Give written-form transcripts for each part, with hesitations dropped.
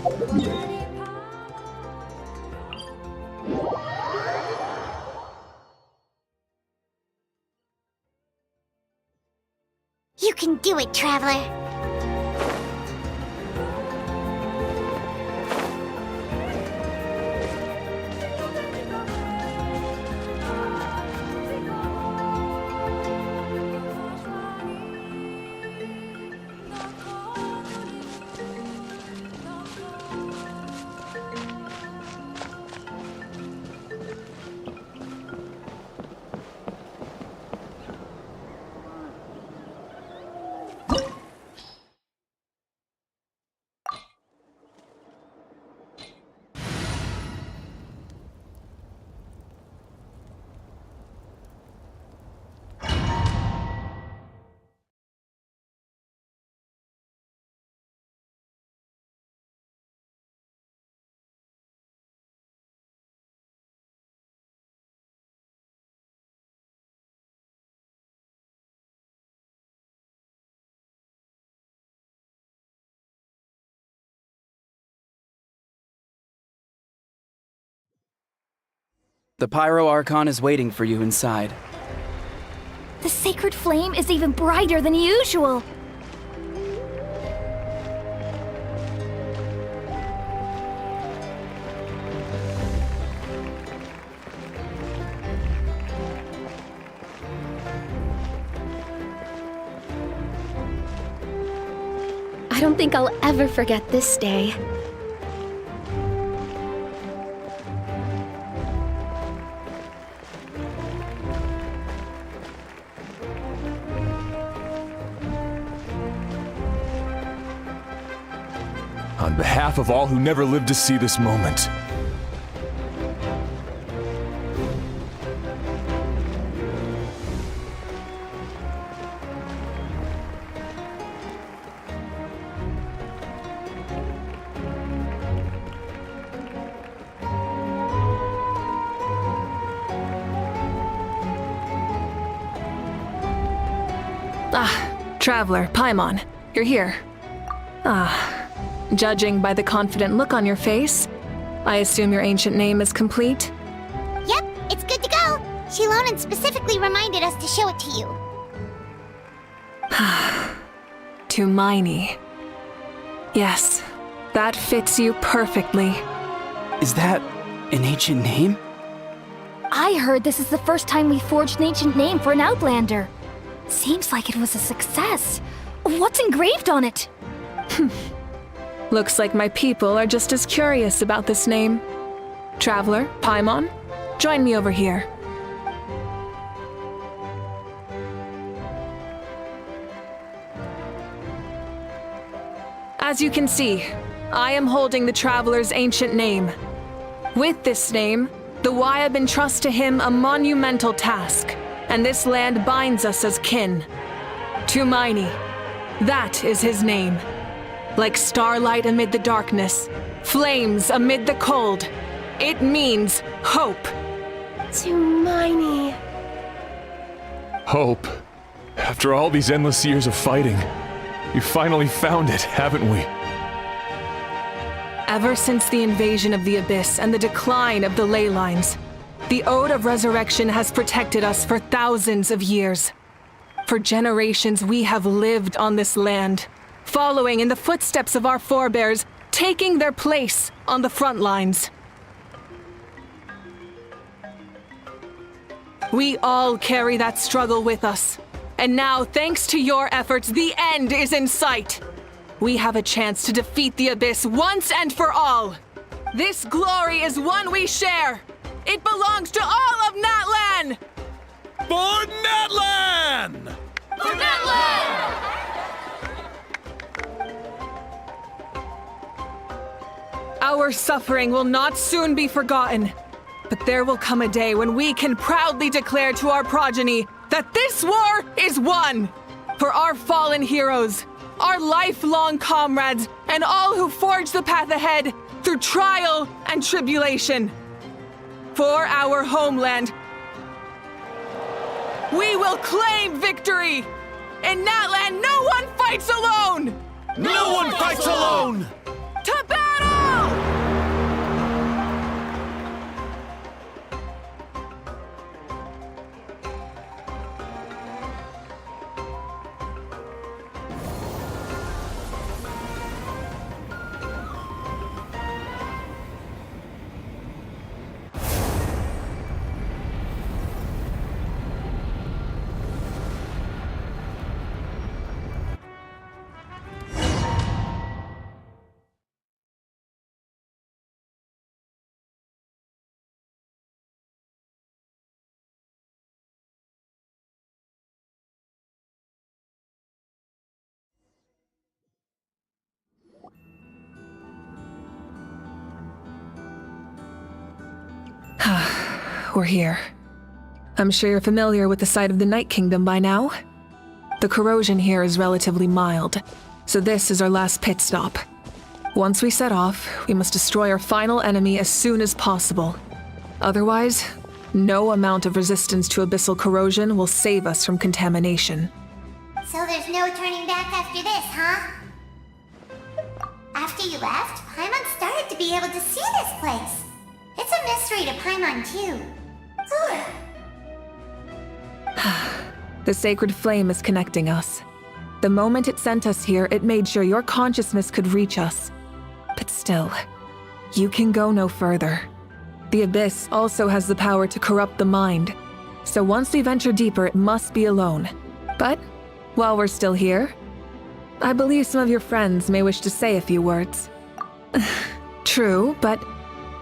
You can do it, Traveler! The Pyro Archon is waiting for you inside. The sacred flame is even brighter than usual! I don't think I'll ever forget this day. On behalf of all who never lived to see this moment. Traveler, Paimon, you're here. Judging by the confident look on your face, I assume your ancient name is complete? Yep, it's good to go! Shilonan specifically reminded us to show it to you. Tumaini. Yes, that fits you perfectly. Is that an ancient name? I heard this is the first time we forged an ancient name for an Outlander. Seems like it was a success. What's engraved on it? Looks like my people are just as curious about this name. Traveler, Paimon, join me over here. As you can see, I am holding the Traveler's ancient name. With this name, the Wyab entrust to him a monumental task, and this land binds us as kin. Tumaini, that is his name. Like starlight amid the darkness, flames amid the cold, it means hope. Tumaini. Hope. After all these endless years of fighting, you finally found it, haven't we? Ever since the invasion of the Abyss and the decline of the ley lines, the Ode of Resurrection has protected us for thousands of years. For generations we have lived on this land, following in the footsteps of our forebears, taking their place on the front lines. We all carry that struggle with us. And now, thanks to your efforts, the end is in sight. We have a chance to defeat the Abyss once and for all. This glory is one we share. It belongs to all of Natlan! For Natlan! For Natlan! Our suffering will not soon be forgotten. But there will come a day when we can proudly declare to our progeny that this war is won! For our fallen heroes, our lifelong comrades, and all who forge the path ahead through trial and tribulation. For our homeland, we will claim victory! In Natlan, no one fights alone! No one fights alone! To battle! we're here. I'm sure you're familiar with the site of the Night Kingdom by now. The corrosion here is relatively mild, so this is our last pit stop. Once we set off, we must destroy our final enemy as soon as possible. Otherwise, no amount of resistance to abyssal corrosion will save us from contamination. So there's no turning back after this, huh? After you left, Paimon started to be able to see this place. It's a mystery to Paimon, too. The sacred flame is connecting us. The moment it sent us here, it made sure your consciousness could reach us. But still, you can go no further. The Abyss also has the power to corrupt the mind. So once we venture deeper, it must be alone. But while we're still here, I believe some of your friends may wish to say a few words. True, but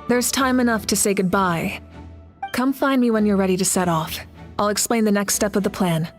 there's time enough to say goodbye. Come find me when you're ready to set off. I'll explain the next step of the plan.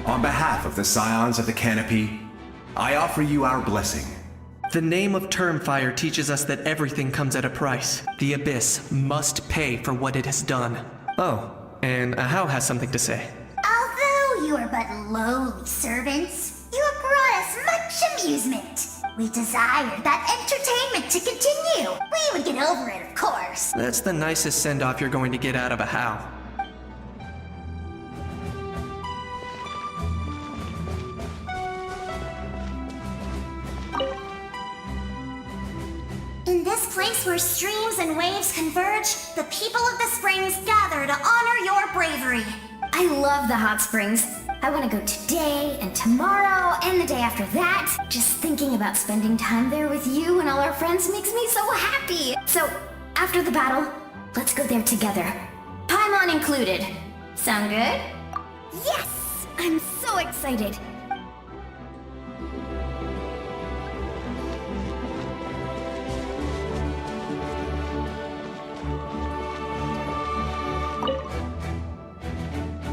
On behalf of the Scions of the Canopy, I offer you our blessing. The name of Termfire teaches us that everything comes at a price. The Abyss must pay for what it has done. Oh, and Ahau has something to say. Although you are but lowly servants, you have brought us much amusement. We desire that entertainment to continue. We would get over it, of course. That's the nicest send-off you're going to get out of Ahau. In this place where streams and waves converge, the people of the springs gather to honor your bravery. I love the hot springs. I want to go today and tomorrow and the day after that. Just thinking about spending time there with you and all our friends makes me so happy. So, after the battle, let's go there together. Paimon included. Sound good? Yes! I'm so excited.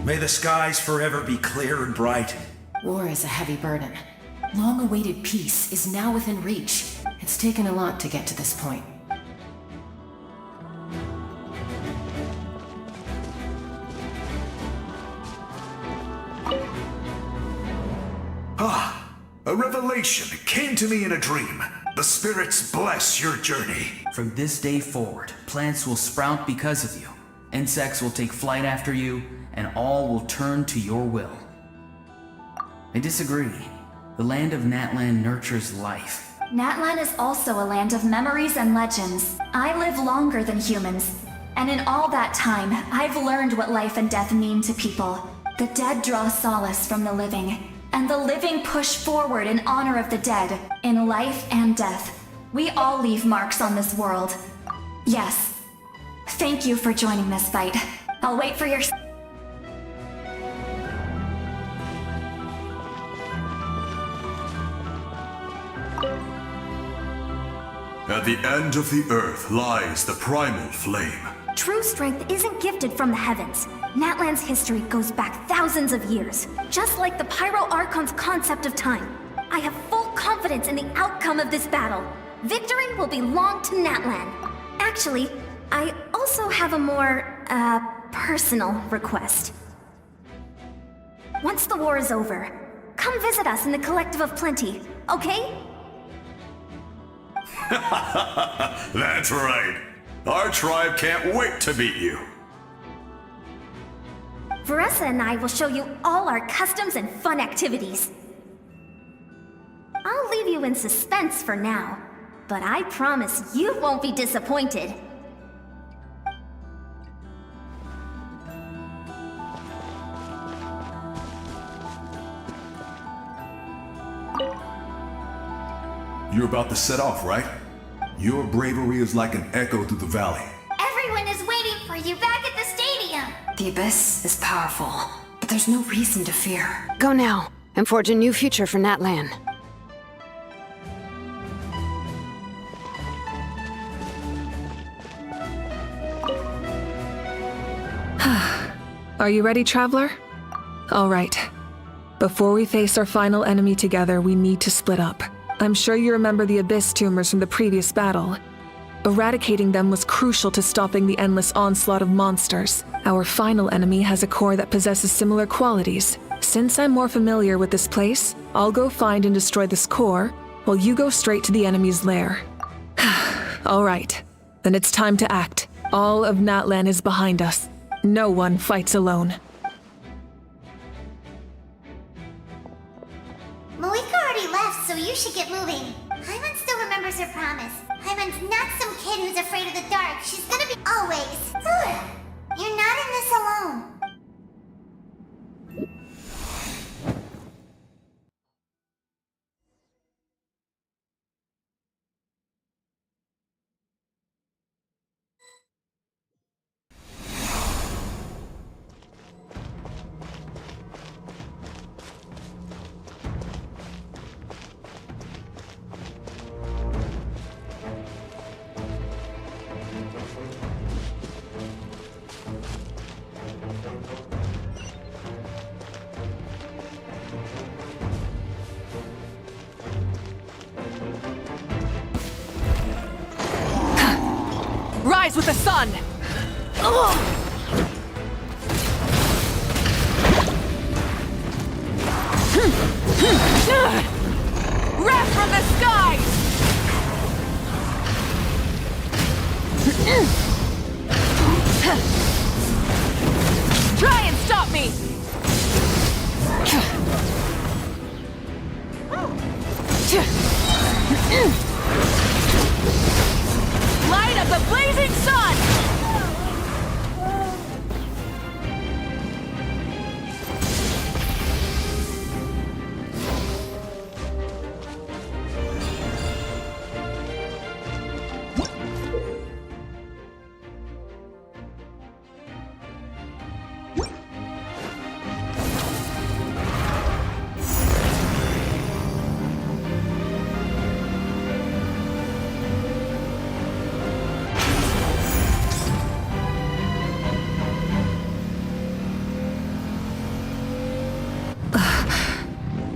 May the skies forever be clear and bright. War is a heavy burden. Long-awaited peace is now within reach. It's taken a lot to get to this point. A revelation came to me in a dream. The spirits bless your journey. From this day forward, plants will sprout because of you. Insects will take flight after you, and all will turn to your will. I disagree. The land of Natlan nurtures life. Natlan is also a land of memories and legends. I live longer than humans, and in all that time, I've learned what life and death mean to people. The dead draw solace from the living, and the living push forward in honor of the dead, in life and death. We all leave marks on this world. Yes. Thank you for joining this fight. I'll wait for your... At the end of the earth lies the primal flame. True strength isn't gifted from the heavens. Natlan's history goes back thousands of years, just like the Pyro Archon's concept of time. I have full confidence in the outcome of this battle. Victory will belong to Natlan. Actually, I also have a more, personal request. Once the war is over, come visit us in the Collective of Plenty, okay? That's right. Our tribe can't wait to meet you. Veressa and I will show you all our customs and fun activities. I'll leave you in suspense for now, but I promise you won't be disappointed. You're about to set off, right? Your bravery is like an echo through the valley. Everyone is waiting for you back at the stadium. The Abyss is powerful, but there's no reason to fear. Go now, and forge a new future for Natlan. Are you ready, Traveler? All right. Before we face our final enemy together, we need to split up. I'm sure you remember the Abyss tumors from the previous battle. Eradicating them was crucial to stopping the endless onslaught of monsters. Our final enemy has a core that possesses similar qualities. Since I'm more familiar with this place, I'll go find and destroy this core, while you go straight to the enemy's lair. All right, then it's time to act. All of Natlan is behind us. No one fights alone. Malika already left, so you should get moving. Hyman still remembers her promise. Hyman's not some kid who's afraid of the dark. She's gonna be always. You're not in this alone. Rise with the sun! Wrath from the skies! Try and stop me! Light of the blazing sun!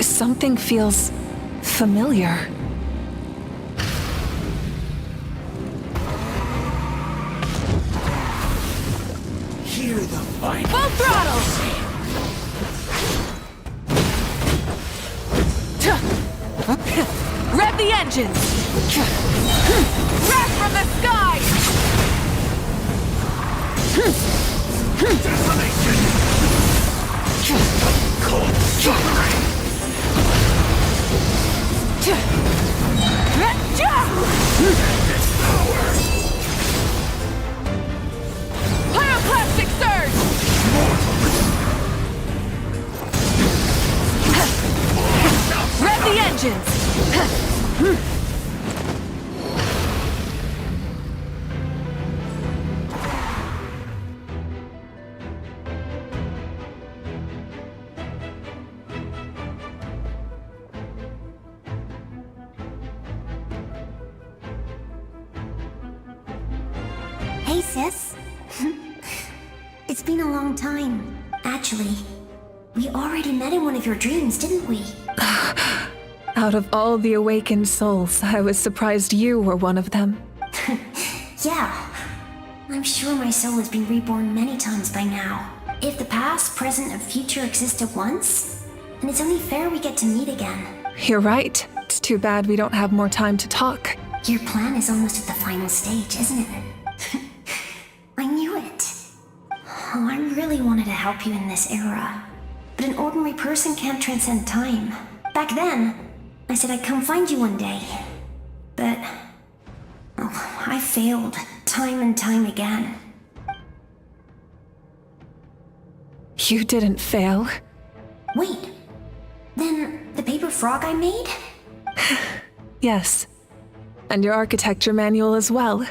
Something feels familiar. Hear the fight. Full throttle! Rev the engines! Wrath from the skies! Desolation! Cold suffering! This power! Pyroclastic surge! Rev the engines! Hey, sis. It's been a long time. Actually, we already met in one of your dreams, didn't we? Out of all the awakened souls, I was surprised you were one of them. Yeah. I'm sure my soul has been reborn many times by now. If the past, present, and future exist at once, then it's only fair we get to meet again. You're right. It's too bad we don't have more time to talk. Your plan is almost at the final stage, isn't it? I knew it. Oh, I really wanted to help you in this era. But an ordinary person can't transcend time. Back then, I said I'd come find you one day. But... oh, I failed, time and time again. You didn't fail. Wait, then the paper frog I made? Yes. And your architecture manual as well.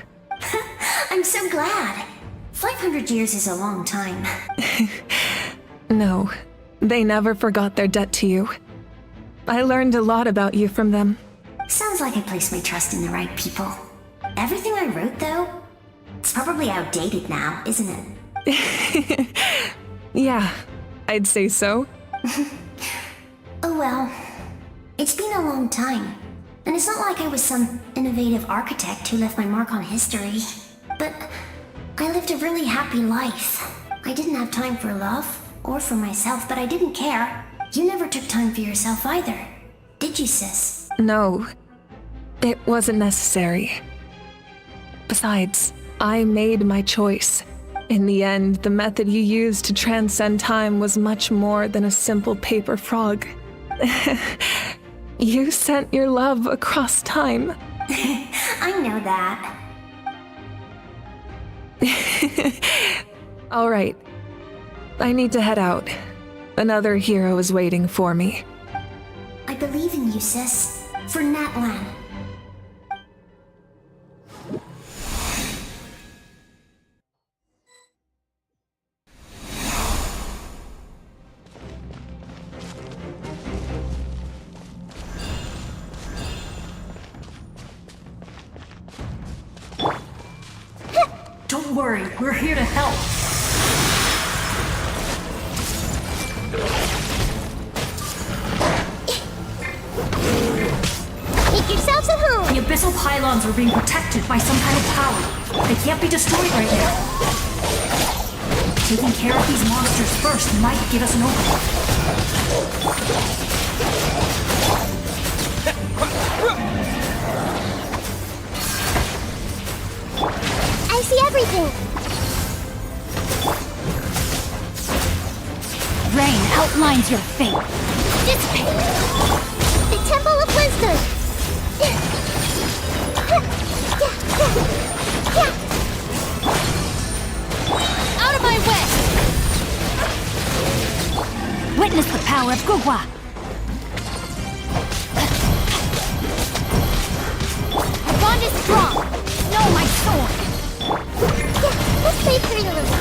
I'm so glad. 500 years is a long time. No, they never forgot their debt to you. I learned a lot about you from them. Sounds like I placed my trust in the right people. Everything I wrote, though, it's probably outdated now, isn't it? Yeah, I'd say so. Oh well, it's been a long time. And it's not like I was some innovative architect who left my mark on history. But I lived a really happy life. I didn't have time for love, or for myself, but I didn't care. You never took time for yourself either, did you, sis? No, it wasn't necessary. Besides, I made my choice. In the end, the method you used to transcend time was much more than a simple paper frog. You sent your love across time. I know that. All right. I need to head out. Another hero is waiting for me. I believe in you, sis. For Natlan. Don't worry, we're here to help. Make yourselves at home! The abyssal pylons are being protected by some kind of power. They can't be destroyed right now. Taking care of these monsters first might give us an I see everything! Rain outlines your fate. Dissipate! The Temple of Wisdom! Out of my way! Witness the power of Gugwa. Our bond is strong. Know my sword. Let's play pretty a little.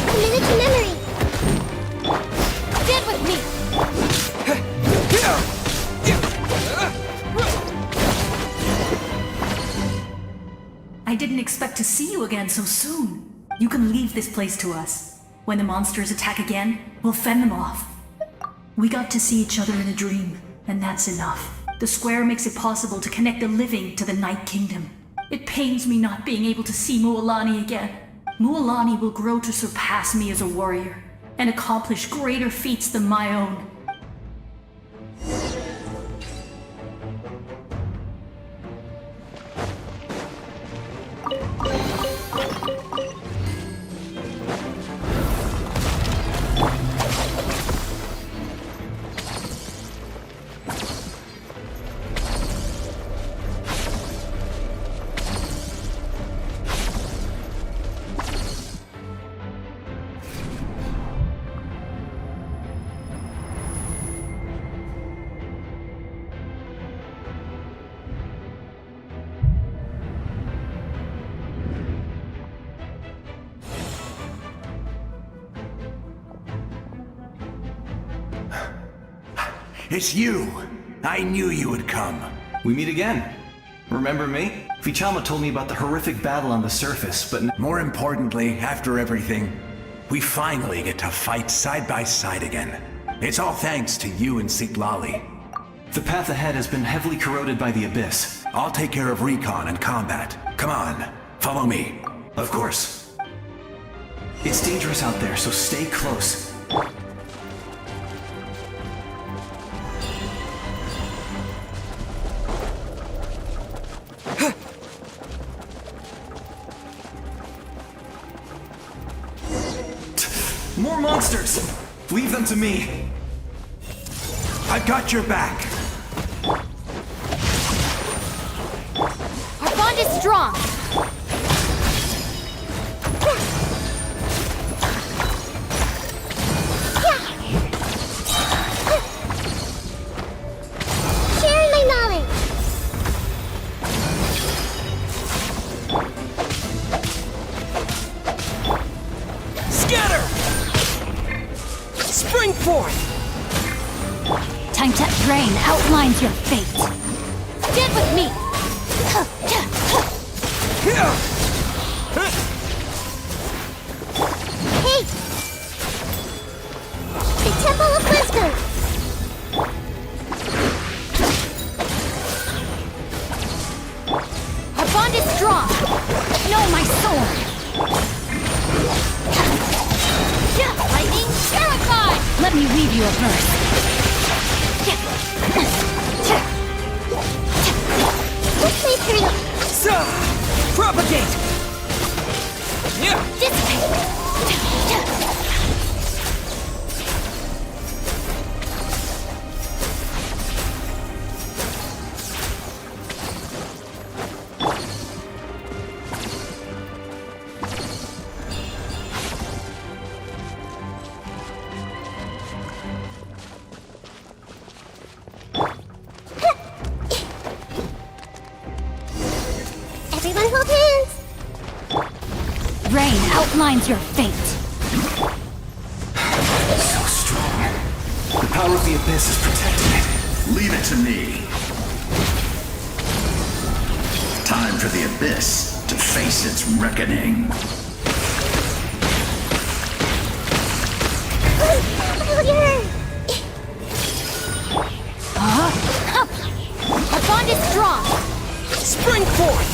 Committed to memory. Stand with me. I didn't expect to see you again so soon. You can leave this place to us. When the monsters attack again, we'll fend them off. We got to see each other in a dream, and that's enough. The square makes it possible to connect the living to the Night Kingdom. It pains me not being able to see Mualani again. Mualani will grow to surpass me as a warrior, and accomplish greater feats than my own. it's you. I knew you would come. We meet again. Remember me? Vichama told me about the horrific battle on the surface, but More importantly, after everything, we finally get to fight side by side again. It's all thanks to you and Sitlali. the path ahead has been heavily corroded by the Abyss. I'll take care of recon and combat. Come on, follow me. Of course. It's dangerous out there, so stay close. More monsters! Leave them to me. I've got your back. Our bond is strong. Sharing my knowledge. Scatter! Spring forth! Time to drain outlines your fate. Stand with me. Hey! The Temple of Wisdom. Our bond is strong. Know my sword. Lightning terrified. Let me weave you a verse. Push me through. Propagate! Dissipate. Everyone hold hands. Rain outlines your fate. So strong. The power of the Abyss is protecting it. Leave it to me. Time for the Abyss to face its reckoning. Our bond is strong. Spring forth!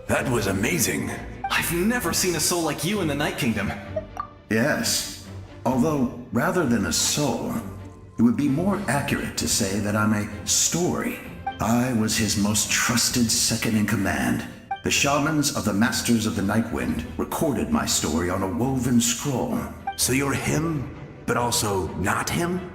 That was amazing. I've never seen a soul like you in the Night Kingdom. Yes. Although, rather than a soul, it would be more accurate to say that I'm a story. I was his most trusted second-in-command. The shamans of the Masters of the Night Wind recorded my story on a woven scroll. So you're him, but also not him?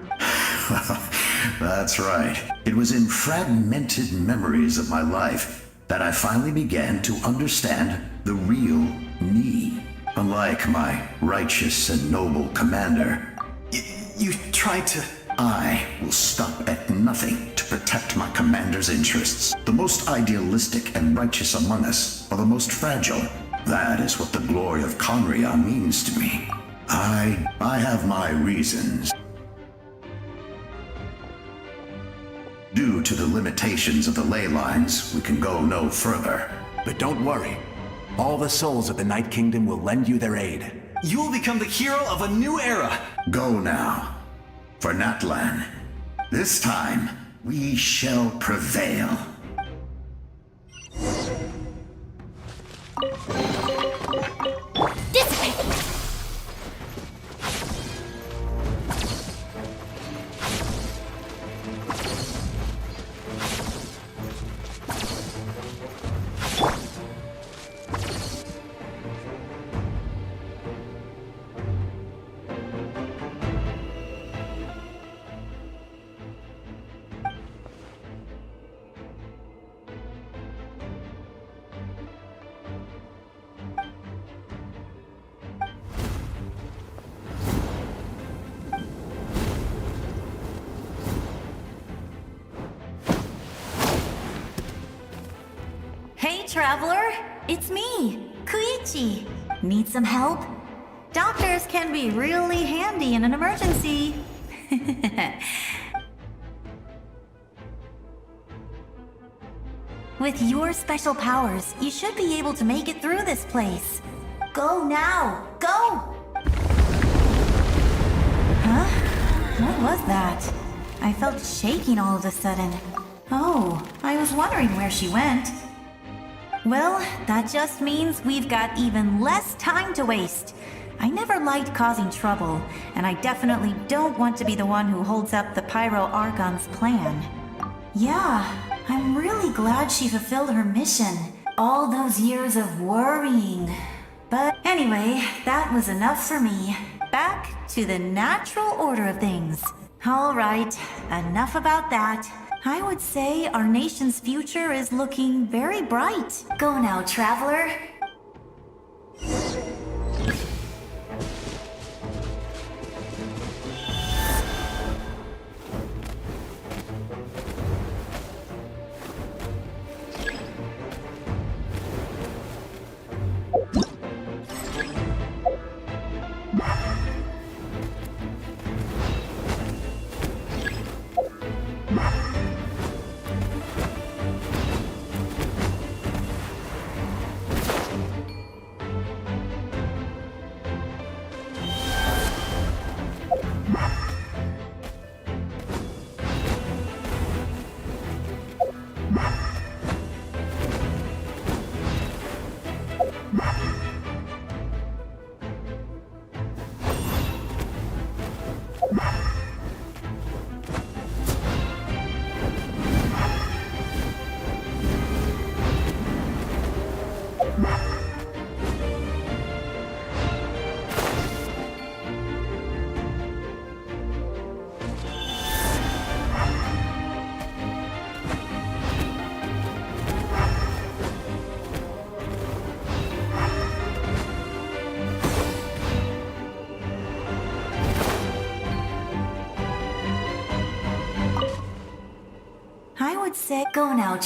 That's right. It was in fragmented memories of my life that I finally began to understand the real me. Unlike my righteous and noble commander, You tried to... I will stop at nothing to protect my commander's interests. The most idealistic and righteous among us are the most fragile. That is what the glory of Conria means to me. I have my reasons. Due to the limitations of the ley lines, we can go no further. But don't worry. All the souls of the Night Kingdom will lend you their aid. You will become the hero of a new era. Go now. For Natlan. This time, we shall prevail. Dissipate. Hey, traveler! It's me, Koichi. Need some help? Doctors can be really handy in an emergency. With your special powers, you should be able to make it through this place. Go now! Go! Huh? What was that? I felt shaking all of a sudden. Oh, I was wondering where she went. Well, that just means we've got even less time to waste. I never liked causing trouble, and I definitely don't want to be the one who holds up the Pyro Archon's plan. Yeah, I'm really glad she fulfilled her mission. All those years of worrying. But anyway, that was enough for me. Back to the natural order of things. All right, enough about that. I would say our nation's future is looking very bright. Go now, traveler. I would say go now.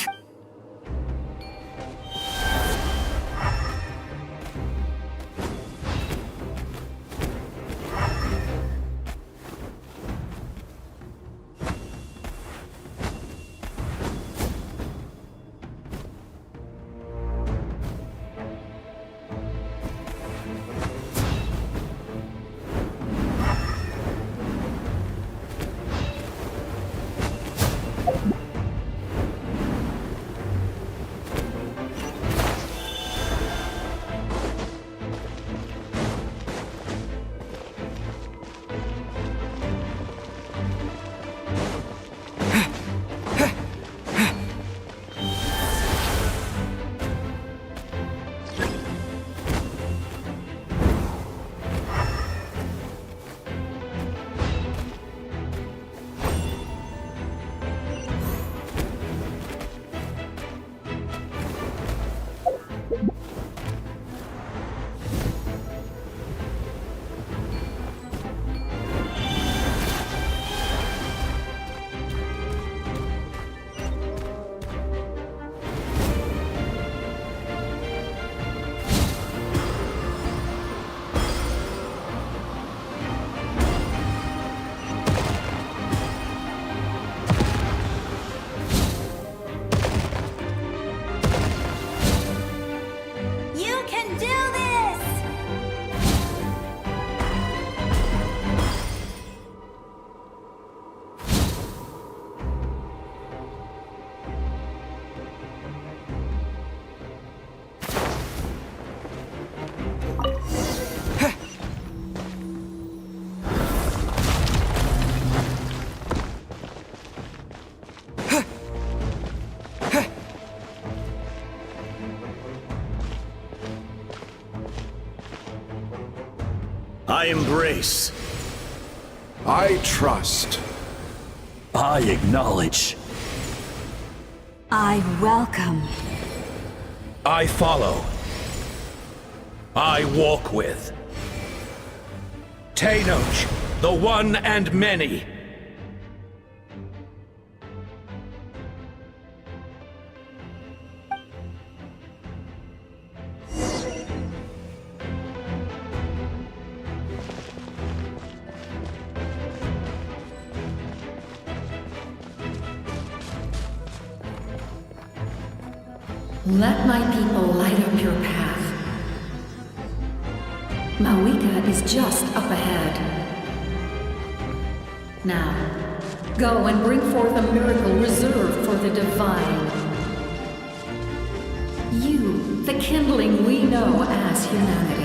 I embrace. I trust. I acknowledge. I welcome. I follow. I walk with. Tenoch, the one and many. Let my people light up your path. Mawika is just up ahead. Now, go and bring forth a miracle reserved for the divine. You, the kindling we know as humanity.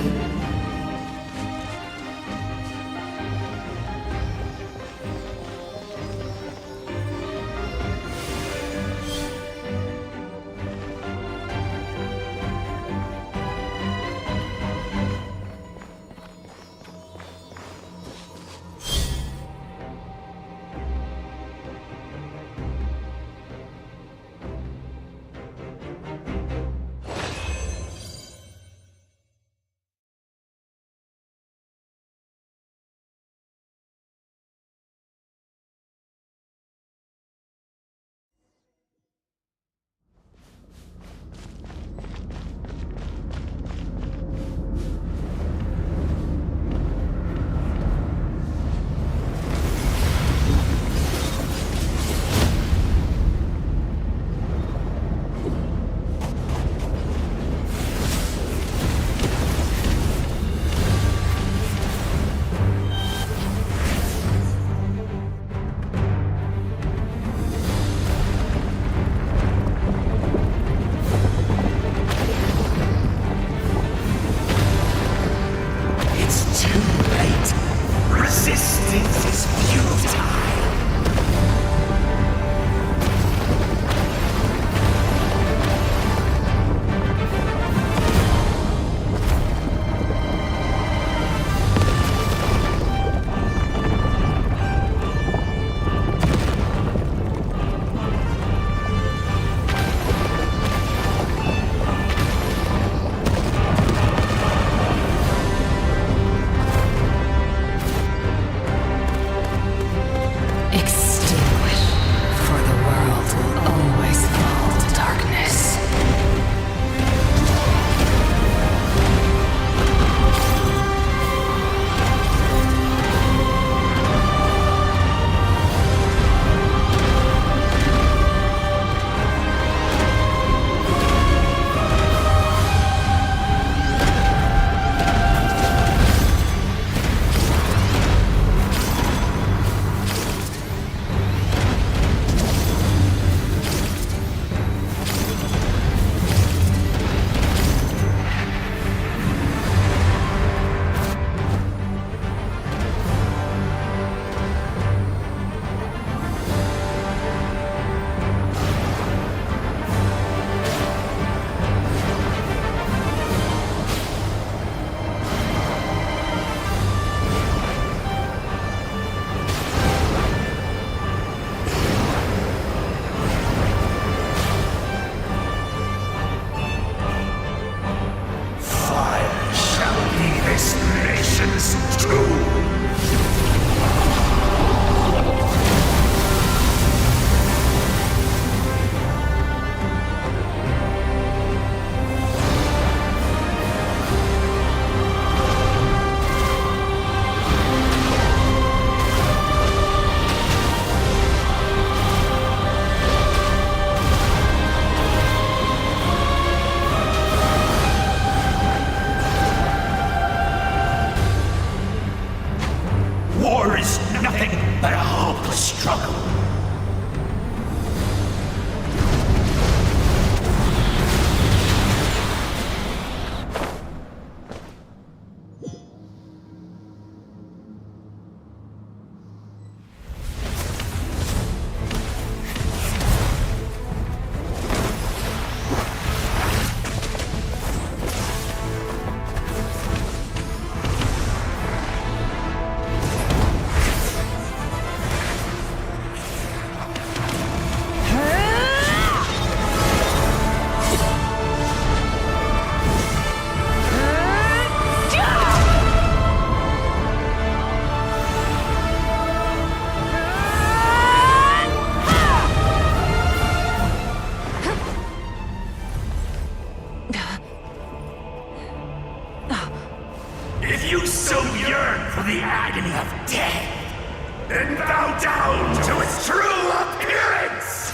for the agony of death, then bow down to its true appearance!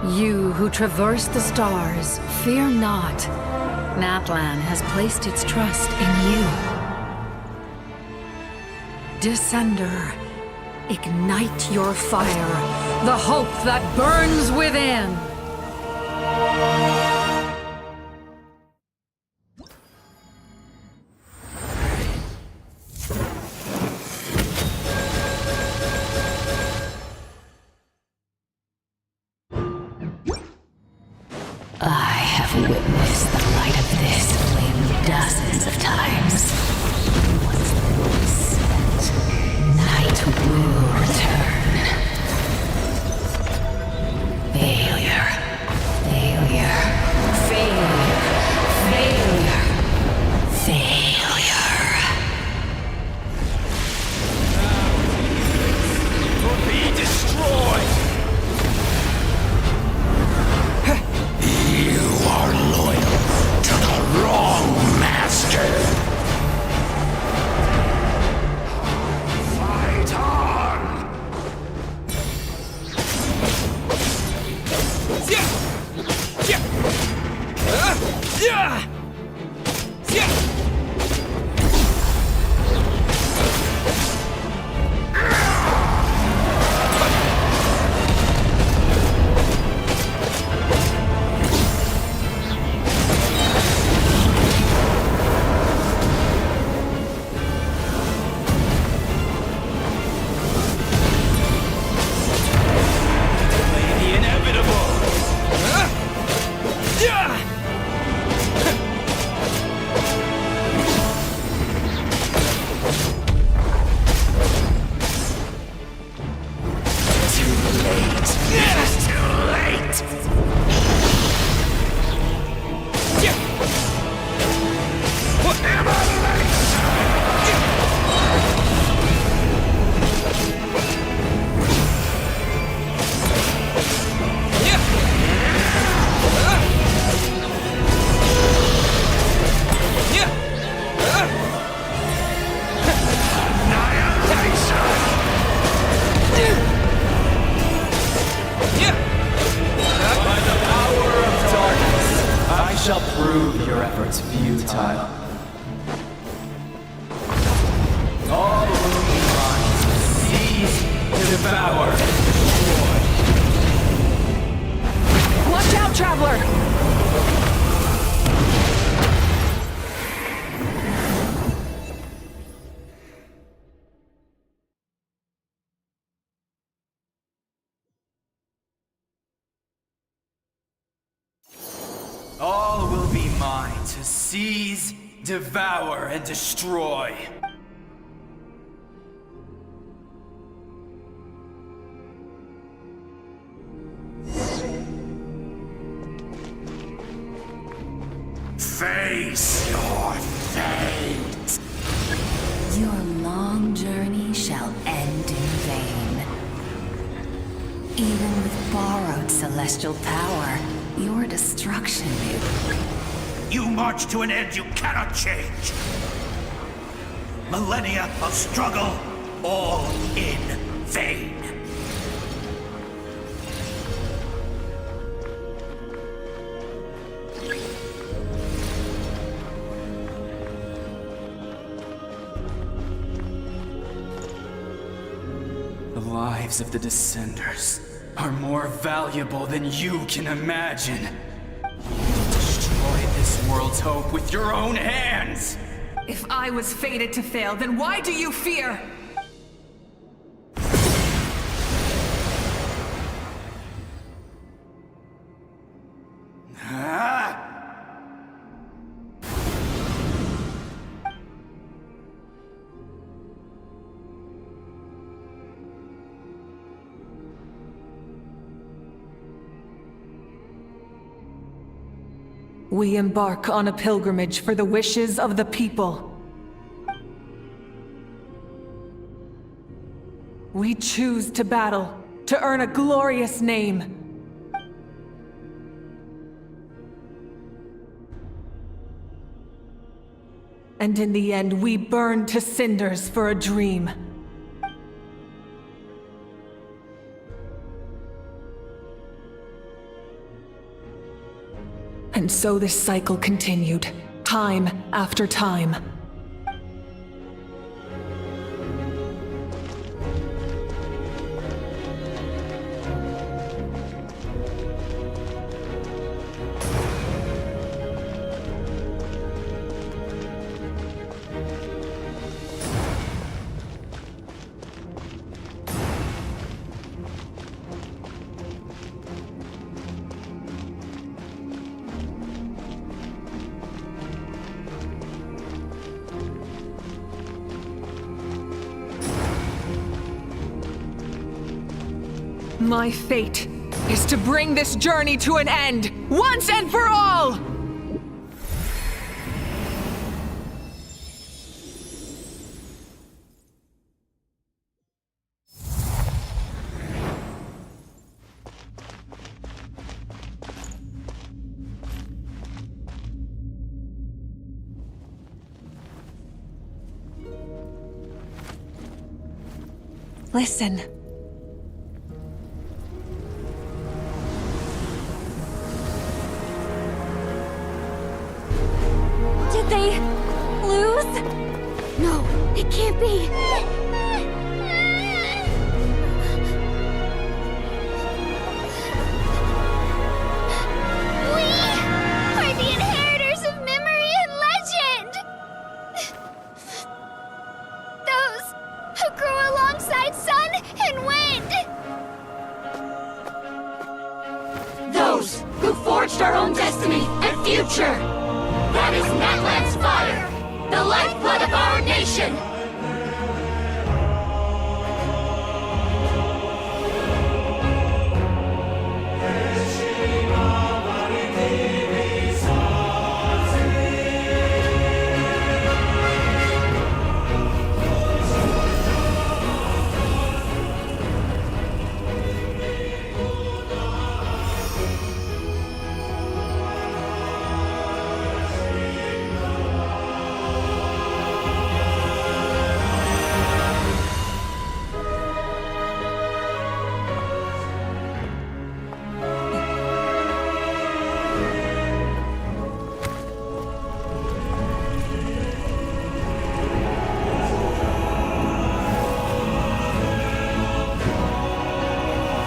You who traverse the stars, fear not. Natlan has placed its trust in you. Descender, ignite your fire, the hope that burns within! I have witnessed the light of this flame dozens of times. Once the voice set, night will return. Failure. Failure. Failure. Failure. Failure. Will be destroyed! You are loyal to the wrong master. Fight on! Yeah! Yeah! Yeah! Yeah! The inevitable! Yeah! Too late. It's too late. Yeah! What am I late? Yeah! Yeah! By the power of darkness, I shall prove your efforts futile. All will be mine to seize, to devour. Watch out, Traveler! All will be mine to seize, devour, and destroy. Face your fate. Your long journey shall end in vain. Even with borrowed celestial power, your destruction You march to an end you cannot change. Millennia of struggle, all in vain. The lives of the Descenders are more valuable than you can imagine. You destroyed this world's hope with your own hands! If I was fated to fail, then why do you fear? Ah! We embark on a pilgrimage for the wishes of the people. We choose to battle, to earn a glorious name. And in the end, we burn to cinders for a dream. And so this cycle continued, time after time. My fate is to bring this journey to an end, once and for all! Listen. Did they lose? No, it can't be. We are the inheritors of memory and legend. Those who grew alongside sun and wind. Those who forged our own destiny and future. That is Natlan's fire, the lifeblood of our nation!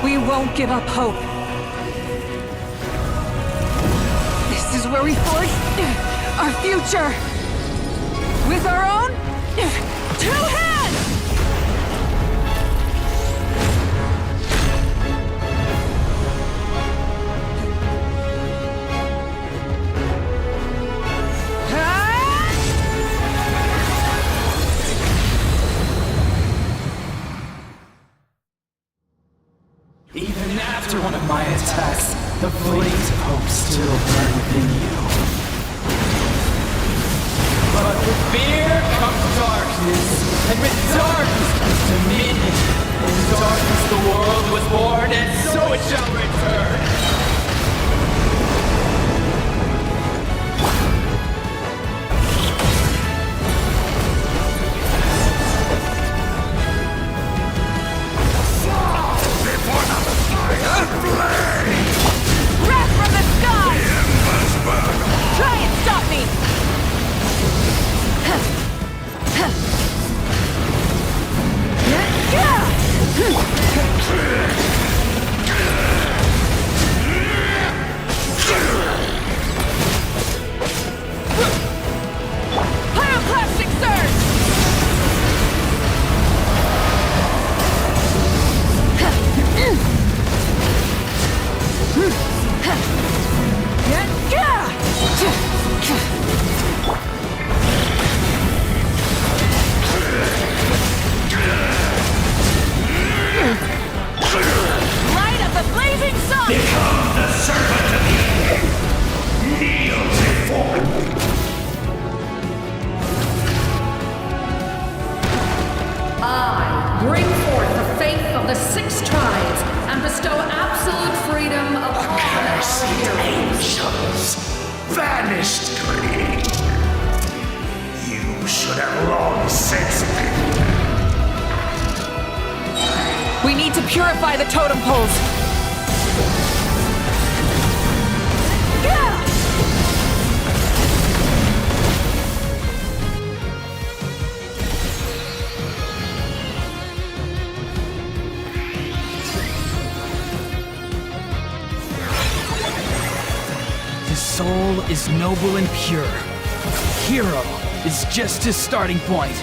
We won't give up hope. This is where we forge our future. With our own 2 hands! Even after one of my attacks, the flames of hope still burn within you. But with fear comes darkness, and with darkness comes dominion. In darkness the world was born, and so it shall return. Wrath from the sky! Try and stop me! soul is noble and pure. Hero is just his starting point.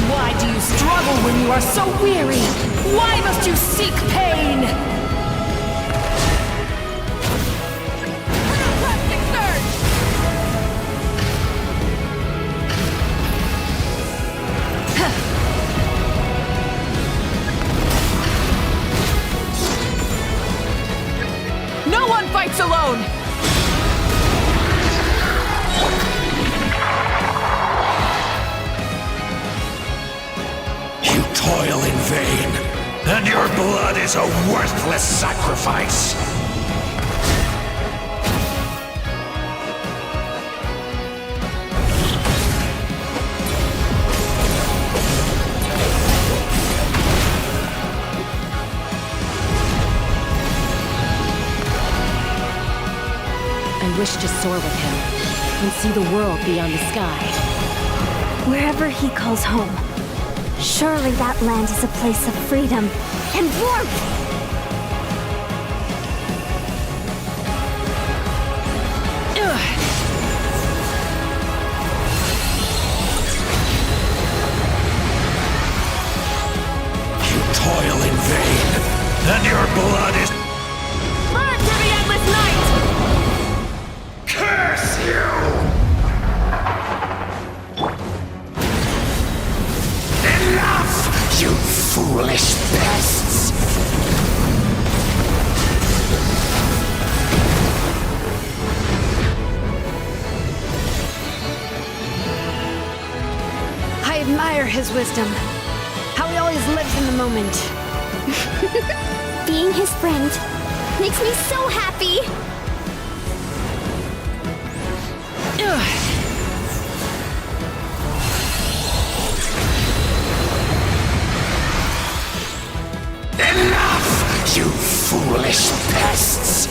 Why do you struggle when you are so weary? Why must you seek pain? Plastic surge! No one fights alone! You toil in vain, and your blood is a worthless sacrifice. I wish to soar with him and see the world beyond the sky. Wherever he calls home, surely that land is a place of freedom and warmth. You toil in vain, and your blood is... Burn to the endless night! Curse you! Enough, you foolish pests! I admire his wisdom. How he always lives in the moment. Being his friend makes me so happy. Enough, you foolish pests!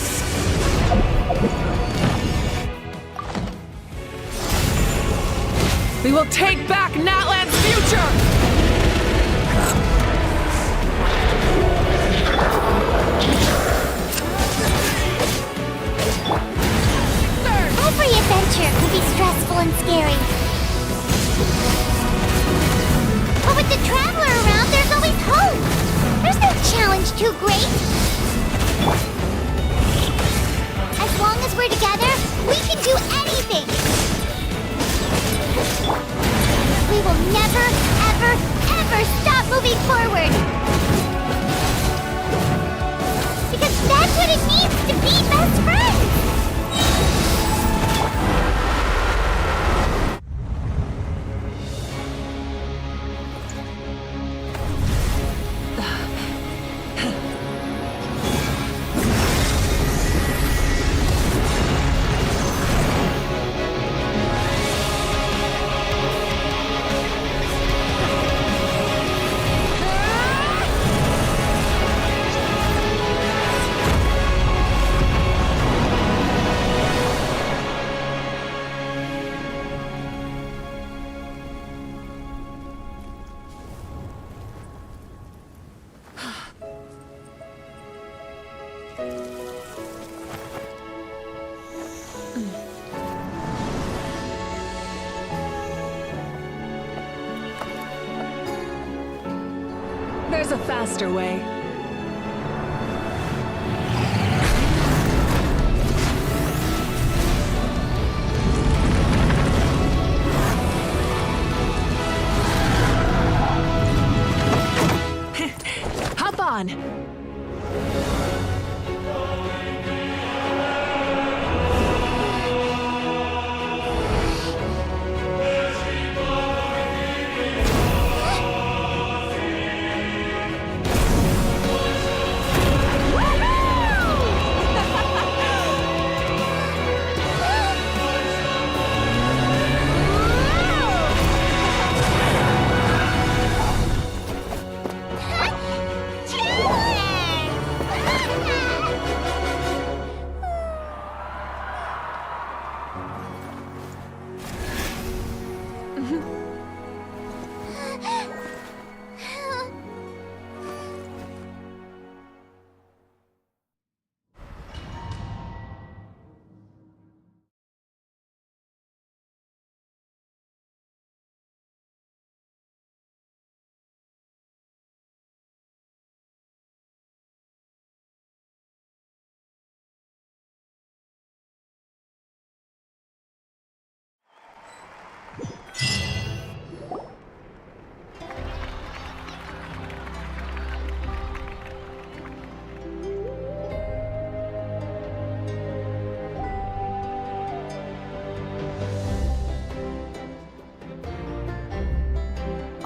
We will take back Natlan's future! Every adventure can be stressful and scary. But with the Traveler around, there's always hope. There's no challenge too great. As long as we're together, we can do anything. We will never, ever, ever stop moving forward. Because that's what it means to be best friends. There's a faster way. Hop on!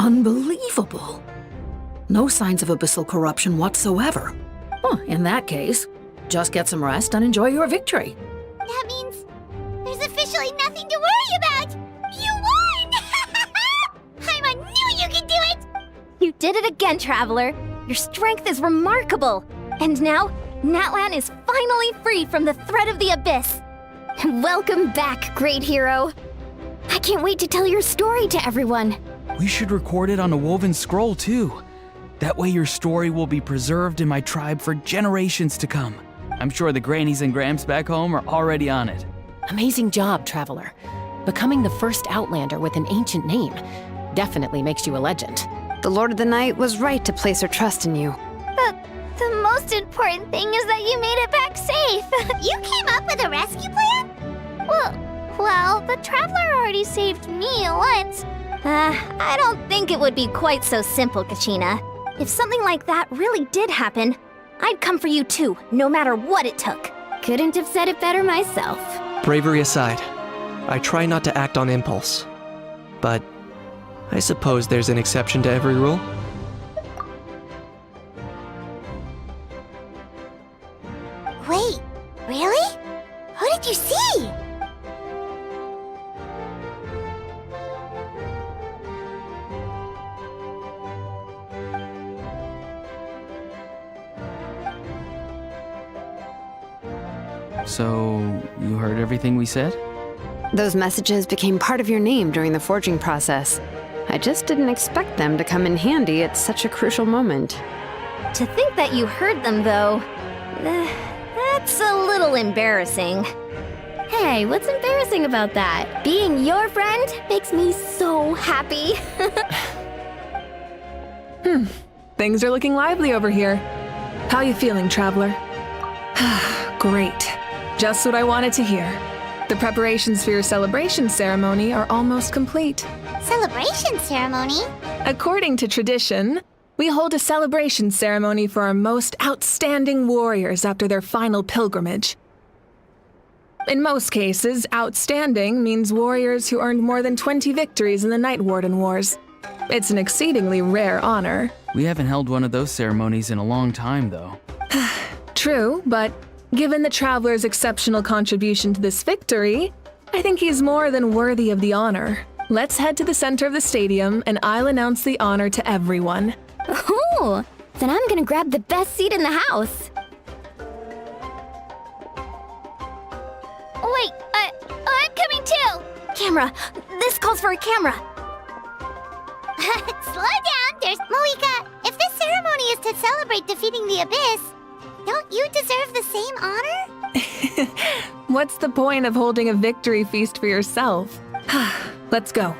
Unbelievable. No signs of abyssal corruption whatsoever. Well, in that case, just get some rest and enjoy your victory. That means there's officially nothing to worry about! You won! I knew you could do it! You did it again, Traveler. Your strength is remarkable. And now, Natlan is finally free from the threat of the Abyss. Welcome back, great hero. I can't wait to tell your story to everyone. We should record it on a woven scroll, too. That way your story will be preserved in my tribe for generations to come. I'm sure the grannies and gramps back home are already on it. Amazing job, Traveler. Becoming the first Outlander with an ancient name definitely makes you a legend. The Lord of the Night was right to place her trust in you. The most important thing is that you made it back safe. You came up with a rescue plan? Well, the Traveler already saved me once. I don't think it would be quite so simple, Kachina. If something like that really did happen, I'd come for you too, no matter what it took. Couldn't have said it better myself. Bravery aside, I try not to act on impulse. But I suppose there's an exception to every rule. Wait, really? Who did you see? So, you heard everything we said? Those messages became part of your name during the forging process. I just didn't expect them to come in handy at such a crucial moment. To think that you heard them, though, that's a little embarrassing. Hey, what's embarrassing about that? Being your friend makes me so happy. Things are looking lively over here. How you feeling, Traveler? Great. Just what I wanted to hear. The preparations for your celebration ceremony are almost complete. Celebration ceremony? According to tradition, we hold a celebration ceremony for our most outstanding warriors after their final pilgrimage. In most cases, outstanding means warriors who earned more than 20 victories in the Night Warden Wars. It's an exceedingly rare honor. We haven't held one of those ceremonies in a long time, though. True, but given the Traveler's exceptional contribution to this victory, I think he's more than worthy of the honor. Let's head to the center of the stadium, and I'll announce the honor to everyone. Ooh, then I'm gonna grab the best seat in the house. Wait, I'm coming too! Camera! This calls for a camera! Slow down, there's Moika! If this ceremony is to celebrate defeating the Abyss, don't you deserve the same honor? What's the point of holding a victory feast for yourself? Let's go.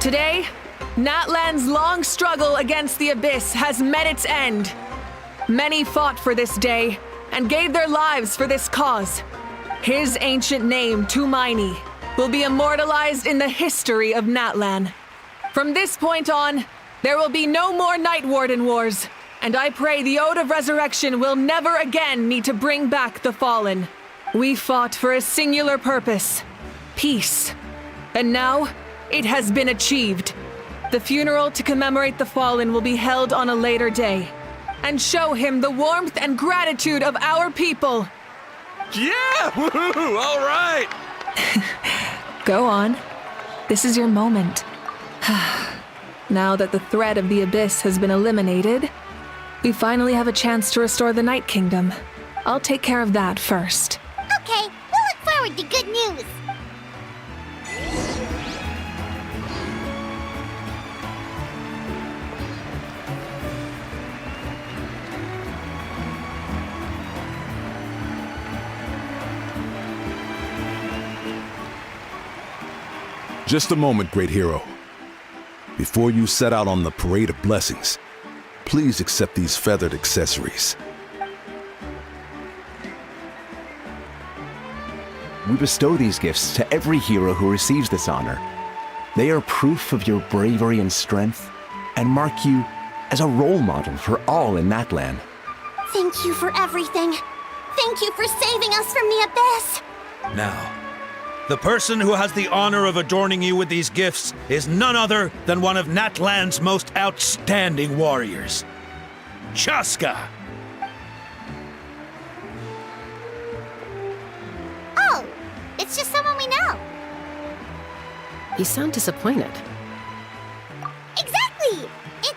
Today, Natlan's long struggle against the Abyss has met its end. Many fought for this day and gave their lives for this cause. His ancient name, Tumaini, will be immortalized in the history of Natlan. From this point on, there will be no more Night Warden Wars, and I pray the Ode of Resurrection will never again need to bring back the Fallen. We fought for a singular purpose, peace. And now, it has been achieved. The funeral to commemorate the Fallen will be held on a later day, and show him the warmth and gratitude of our people. Yeah! Woohoo! All right! Go on. This is your moment. Now that the threat of the Abyss has been eliminated, we finally have a chance to restore the Night Kingdom. I'll take care of that first. Okay, we'll look forward to good news. Just a moment, great hero. Before you set out on the parade of blessings, please accept these feathered accessories. We bestow these gifts to every hero who receives this honor. They are proof of your bravery and strength, and mark you as a role model for all in Natlan. Thank you for everything. Thank you for saving us from the abyss. Now, the person who has the honor of adorning you with these gifts is none other than one of Natlan's most outstanding warriors, Chaska. Oh, it's just someone we know. You sound disappointed. Exactly! It,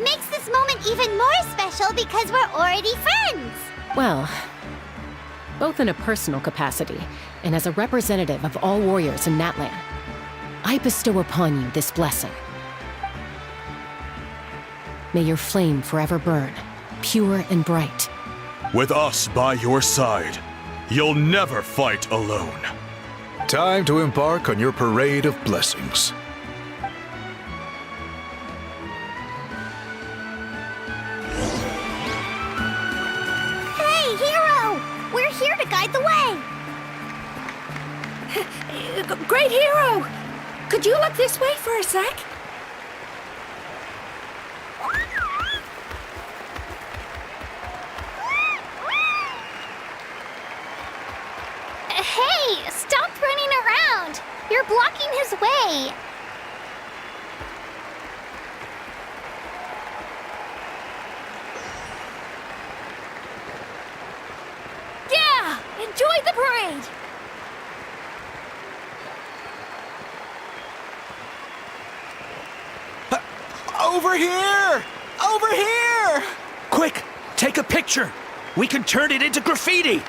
makes this moment even more special because we're already friends. Well, both in a personal capacity and as a representative of all warriors in Natlan, I bestow upon you this blessing. May your flame forever burn, pure and bright. With us by your side, you'll never fight alone. Time to embark on your parade of blessings. Hey, Hero! We're here to guide the way. Great Hero! Could you look this way for a sec? Hey, stop running around! You're blocking his way. Yeah! Enjoy the parade! Over here! Over here! Quick, take a picture. We can turn it into graffiti.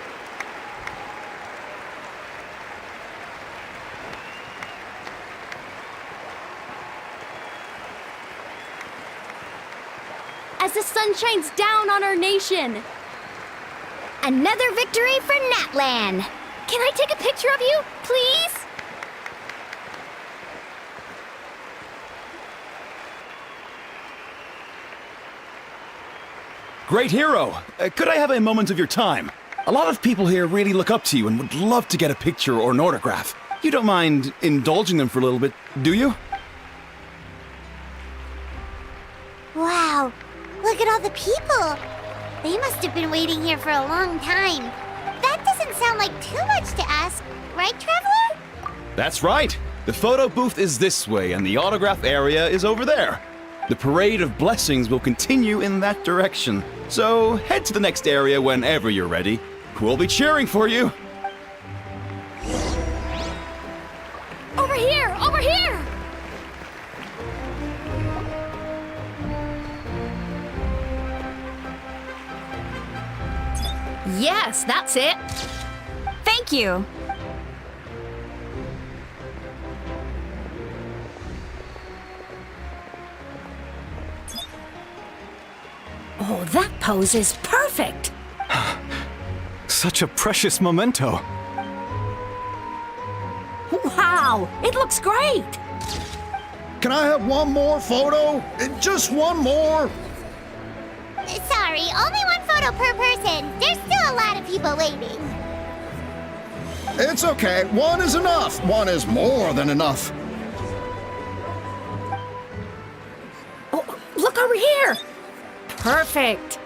As the sun shines down on our nation. Another victory for Natlan. Can I take a picture of you, please? Great Hero, could I have a moment of your time? A lot of people here really look up to you and would love to get a picture or an autograph. You don't mind indulging them for a little bit, do you? Wow, look at all the people. They must have been waiting here for a long time. That doesn't sound like too much to ask, right, Traveler? That's right. The photo booth is this way and the autograph area is over there. The parade of blessings will continue in that direction. So head to the next area whenever you're ready. We'll be cheering for you. Over here! Over here! Yes, that's it. Thank you. Oh, that pose is perfect. Such a precious memento. Wow, it looks great. Can I have one more photo? Just one more. Sorry, only one photo per person. There's still a lot of people waiting. It's okay. One is enough. One is more than enough. Oh, look over here. Perfect.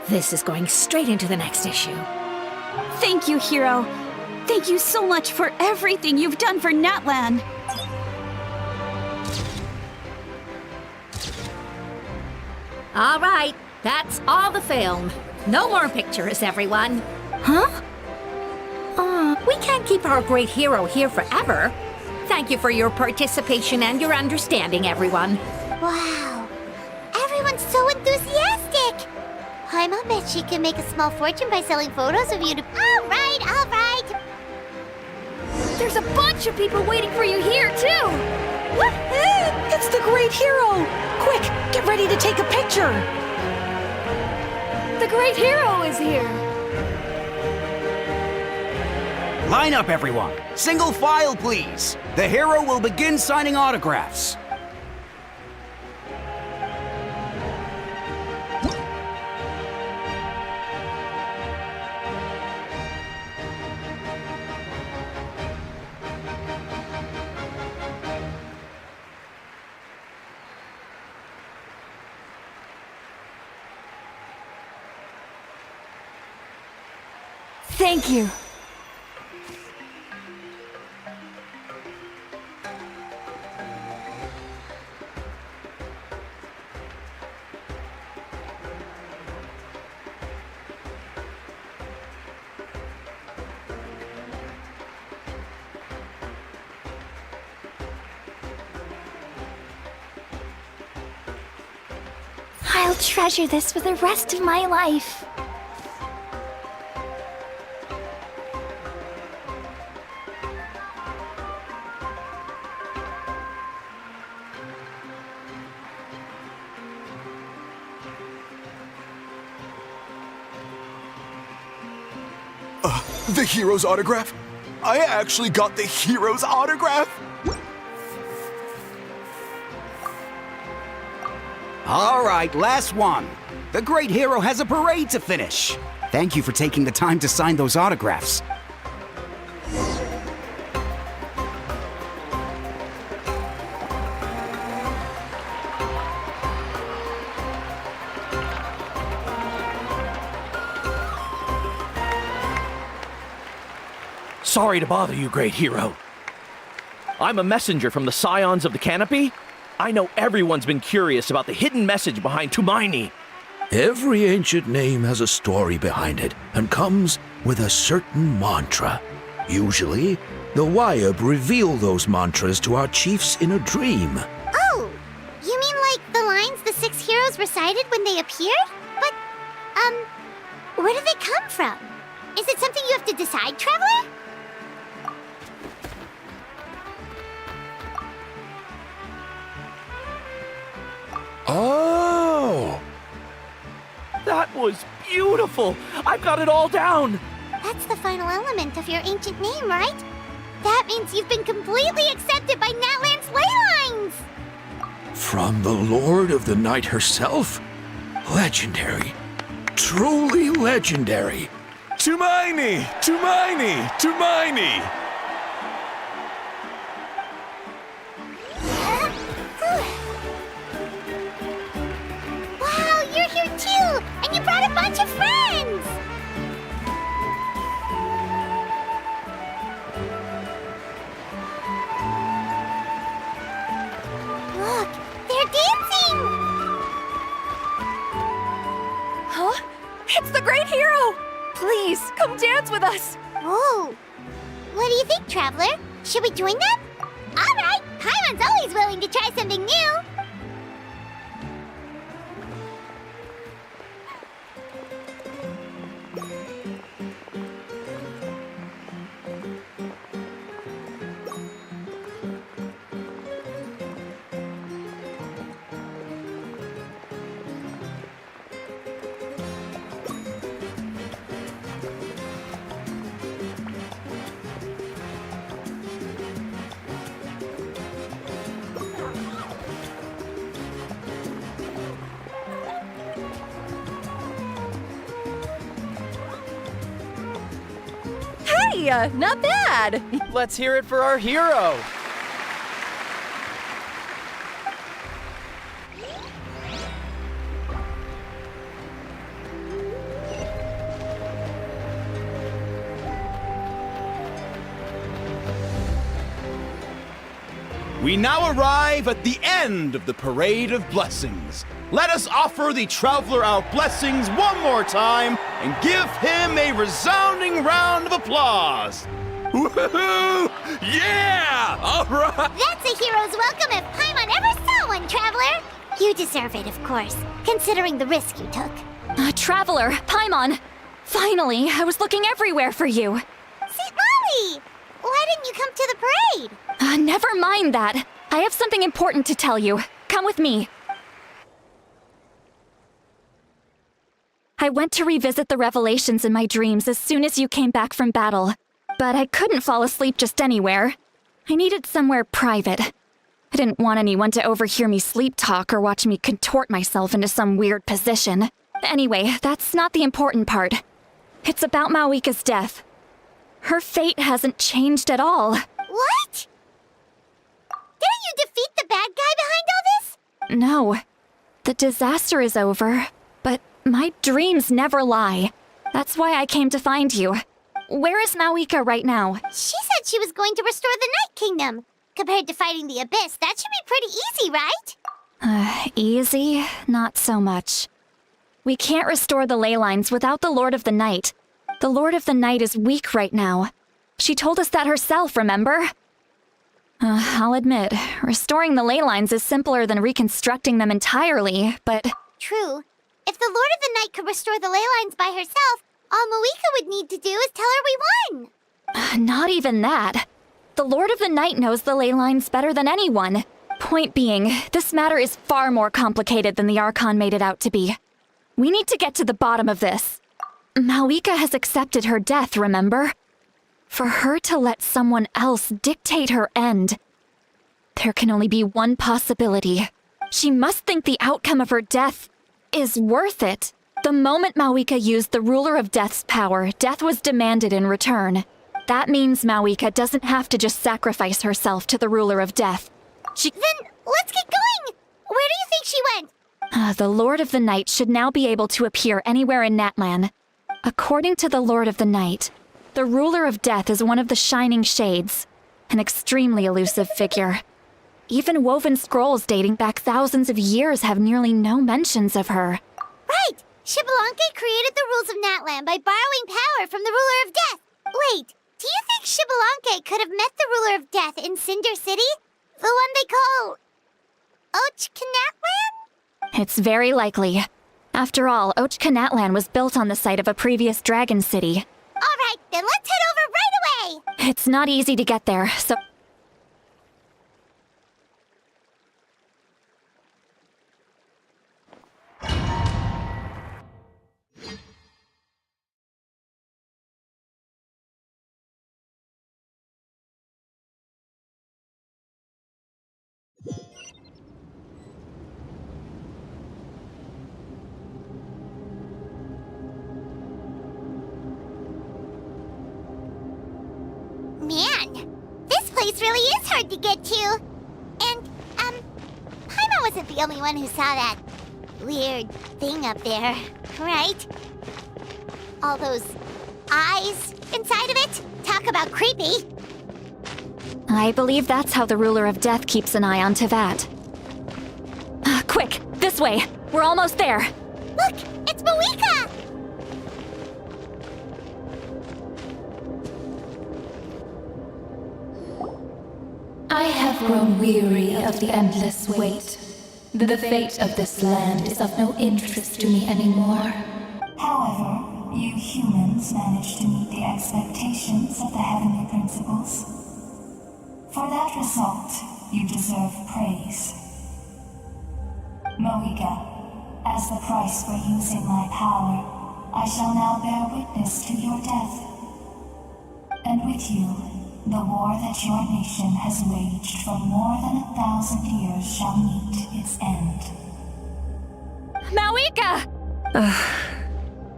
This is going straight into the next issue. Thank you, Hero. Thank you so much for everything you've done for Natlan. All right, that's all the film. No more pictures, everyone. Huh? We can't keep our great hero here forever. Thank you for your participation and your understanding, everyone. Wow, everyone's so enthusiastic. Paimon bet she can make a small fortune by selling photos of you to... All right, all right. There's a bunch of people waiting for you here, too. Woohoo! It's the great hero. Quick, get ready to take a picture. The great hero is here. Line up, everyone. Single file, please. The hero will begin signing autographs. Thank you. I'll treasure this for the rest of my life. The hero's autograph? I actually got the hero's autograph? All right, last one. The great hero has a parade to finish. Thank you for taking the time to sign those autographs. Sorry to bother you, great hero. I'm a messenger from the Scions of the Canopy. I know everyone's been curious about the hidden message behind Tumaini. Every ancient name has a story behind it and comes with a certain mantra. Usually, the Wayab reveal those mantras to our chiefs in a dream. Oh, you mean like the lines the 6 heroes recited when they appeared? But, where do they come from? Is it something you have to decide, Traveler? Oh! That was beautiful! I've got it all down! That's the final element of your ancient name, right? That means you've been completely accepted by Natlan's ley lines! From the Lord of the Night herself? Legendary. Truly legendary. Tumaini! Tumaini! Tumaini! Wow, you're here too! And you brought a bunch of friends! Look, they're dancing! Huh? It's the great hero! Please, come dance with us! Whoa! What do you think, Traveler? Should we join them? Alright! Paimon's always willing to try something new! Hey, not bad! Let's hear it for our hero! We now arrive at the end of the Parade of Blessings. Let us offer the Traveler our blessings one more time and give him a resounding round of applause. Woohoo! Yeah! All right! That's a hero's welcome if Paimon ever saw one, Traveler! You deserve it, of course, considering the risk you took. Traveler, Paimon! Finally, I was looking everywhere for you. St. Molly! Why didn't you come to the parade? Never mind that. I have something important to tell you. Come with me. I went to revisit the revelations in my dreams as soon as you came back from battle, but I couldn't fall asleep just anywhere. I needed somewhere private. I didn't want anyone to overhear me sleep talk or watch me contort myself into some weird position. Anyway, that's not the important part. It's about Mawika's death. Her fate hasn't changed at all. What? Didn't you defeat the bad guy behind all this? No. The disaster is over, but my dreams never lie. That's why I came to find you. where is Mawika right now? She said she was going to restore the Night Kingdom. Compared to fighting the Abyss, that should be pretty easy, right? Easy? Not so much. We can't restore the ley lines without the Lord of the Night. The Lord of the Night is weak right now. She told us that herself, remember? I'll admit, restoring the ley lines is simpler than reconstructing them entirely, but... True. If the Lord of the Night could restore the ley lines by herself, all Mawika would need to do is tell her we won! Not even that. The Lord of the Night knows the ley lines better than anyone. Point being, this matter is far more complicated than the Archon made it out to be. We need to get to the bottom of this. Mawika has accepted her death, remember? For her to let someone else dictate her end, there can only be one possibility. She must think the outcome of her death is worth it. The moment Mawika used the Ruler of Death's power, death was demanded in return. That means Mawika doesn't have to just sacrifice herself to the Ruler of Death. Then let's get going! Where do you think she went? The Lord of the Night should now be able to appear anywhere in Natlan. According to the Lord of the Night, the Ruler of Death is one of the Shining Shades, an extremely elusive figure. Even woven scrolls dating back thousands of years have nearly no mentions of her. Right! Xbalanque created the rules of Natlan by borrowing power from the Ruler of Death. Wait, do you think Xbalanque could have met the Ruler of Death in Cinder City? The one they call... Natlan? It's very likely. After all, Natlan was built on the site of a previous dragon city. Alright, then let's head over right away! It's not easy to get there, so... Man, this place really is hard to get to. And, Paimon wasn't the only one who saw that weird thing up there, right? All those eyes inside of it? Talk about creepy. I believe that's how the Ruler of Death keeps an eye on Tevat. Quick, this way! We're almost there! Look, it's Mawika! I have grown weary of the endless wait. The fate of this land is of no interest to me anymore. However, you humans managed to meet the expectations of the Heavenly Principles. For that result, you deserve praise. Mawika, as the price for using my power, I shall now bear witness to your death. And with you, the war that your nation has waged for more than 1,000 years shall meet its end. Mawika!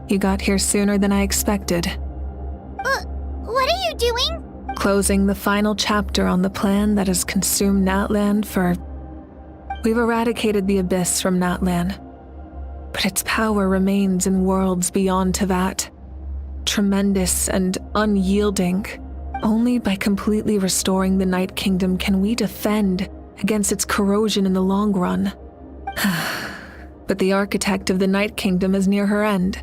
You got here sooner than I expected. What are you doing? Closing the final chapter on the plan that has consumed Natlan for... We've eradicated the Abyss from Natlan, but its power remains in worlds beyond Tevat. Tremendous and unyielding. Only by completely restoring the Night Kingdom can we defend against its corrosion in the long run. But the architect of the Night Kingdom is near her end.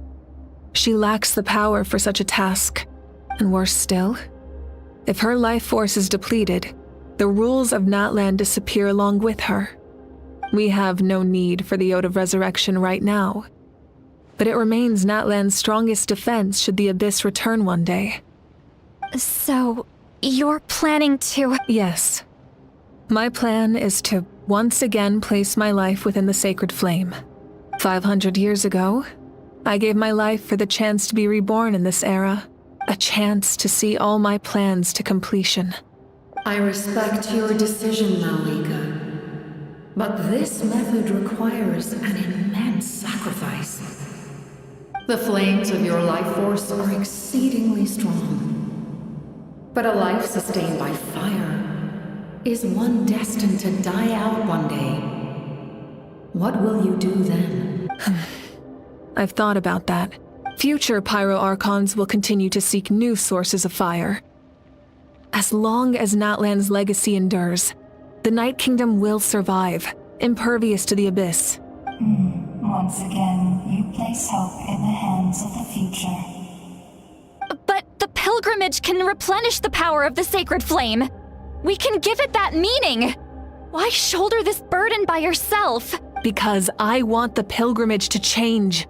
She lacks the power for such a task. And worse still, if her life force is depleted, the rules of Natlan disappear along with her. We have no need for the Ode of Resurrection right now. But it remains Natlan's strongest defense should the Abyss return one day. So, you're planning to... Yes. My plan is to once again place my life within the sacred flame. 500 years ago, I gave my life for the chance to be reborn in this era. A chance to see all my plans to completion. I respect your decision, Mawika. But this method requires an immense sacrifice. The flames of your life force are exceedingly strong. But a life sustained by fire is one destined to die out one day. What will you do then? I've thought about that. Future Pyro-Archons will continue to seek new sources of fire. As long as Natlan's legacy endures, the Night Kingdom will survive, impervious to the abyss. Once again, you place hope in the hands of the future. But the pilgrimage can replenish the power of the sacred flame. We can give it that meaning. Why shoulder this burden by yourself? Because I want the pilgrimage to change.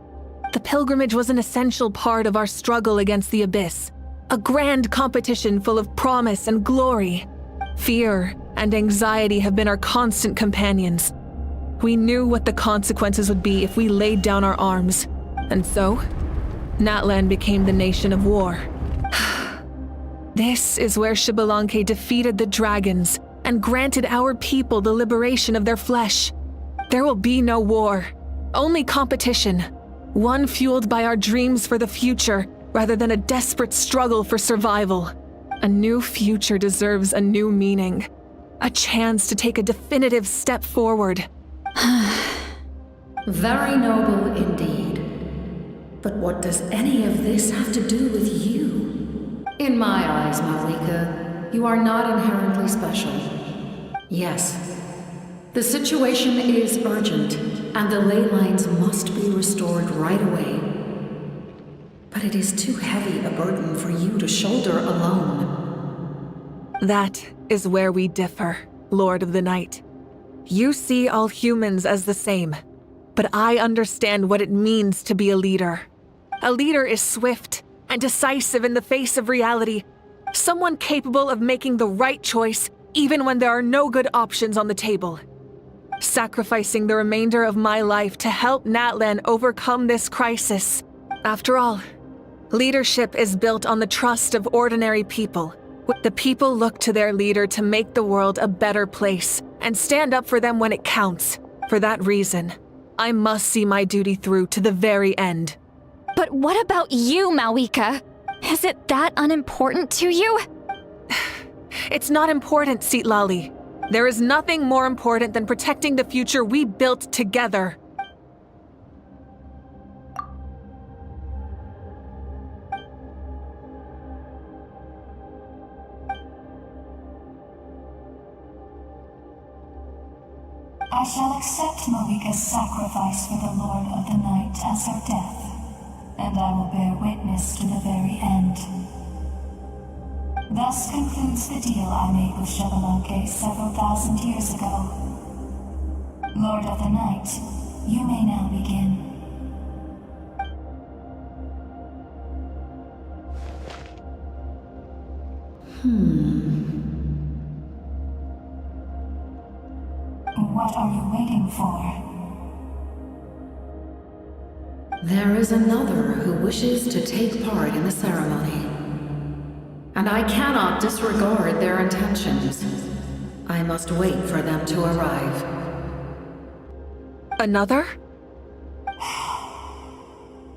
The pilgrimage was an essential part of our struggle against the abyss. A grand competition full of promise and glory. Fear and anxiety have been our constant companions. We knew what the consequences would be if we laid down our arms. And so, Natlan became the nation of war. This is where Xbalanque defeated the dragons and granted our people the liberation of their flesh. There will be no war, only competition. One fueled by our dreams for the future, rather than a desperate struggle for survival. A new future deserves a new meaning. A chance to take a definitive step forward. Very noble indeed. But what does any of this have to do with you? In my eyes, Malika, you are not inherently special. Yes, the situation is urgent, and the ley lines must be restored right away. But it is too heavy a burden for you to shoulder alone. That is where we differ, Lord of the Night. You see all humans as the same, but I understand what it means to be a leader. A leader is swift and decisive in the face of reality, someone capable of making the right choice even when there are no good options on the table. Sacrificing the remainder of my life to help Natlan overcome this crisis. After all, leadership is built on the trust of ordinary people. The people look to their leader to make the world a better place and stand up for them when it counts. For that reason, I must see my duty through to the very end. But what about you, Malika? Is it that unimportant to you? It's not important, Citlali. There is nothing more important than protecting the future we built together. I shall accept Malika's sacrifice for the Lord of the Night as her death, and I will bear witness to the very end. Thus concludes the deal I made with Xbalanque several thousand years ago. Lord of the Night, you may now begin. What are you waiting for? There is another who wishes to take part in the ceremony. And I cannot disregard their intentions. I must wait for them to arrive. Another?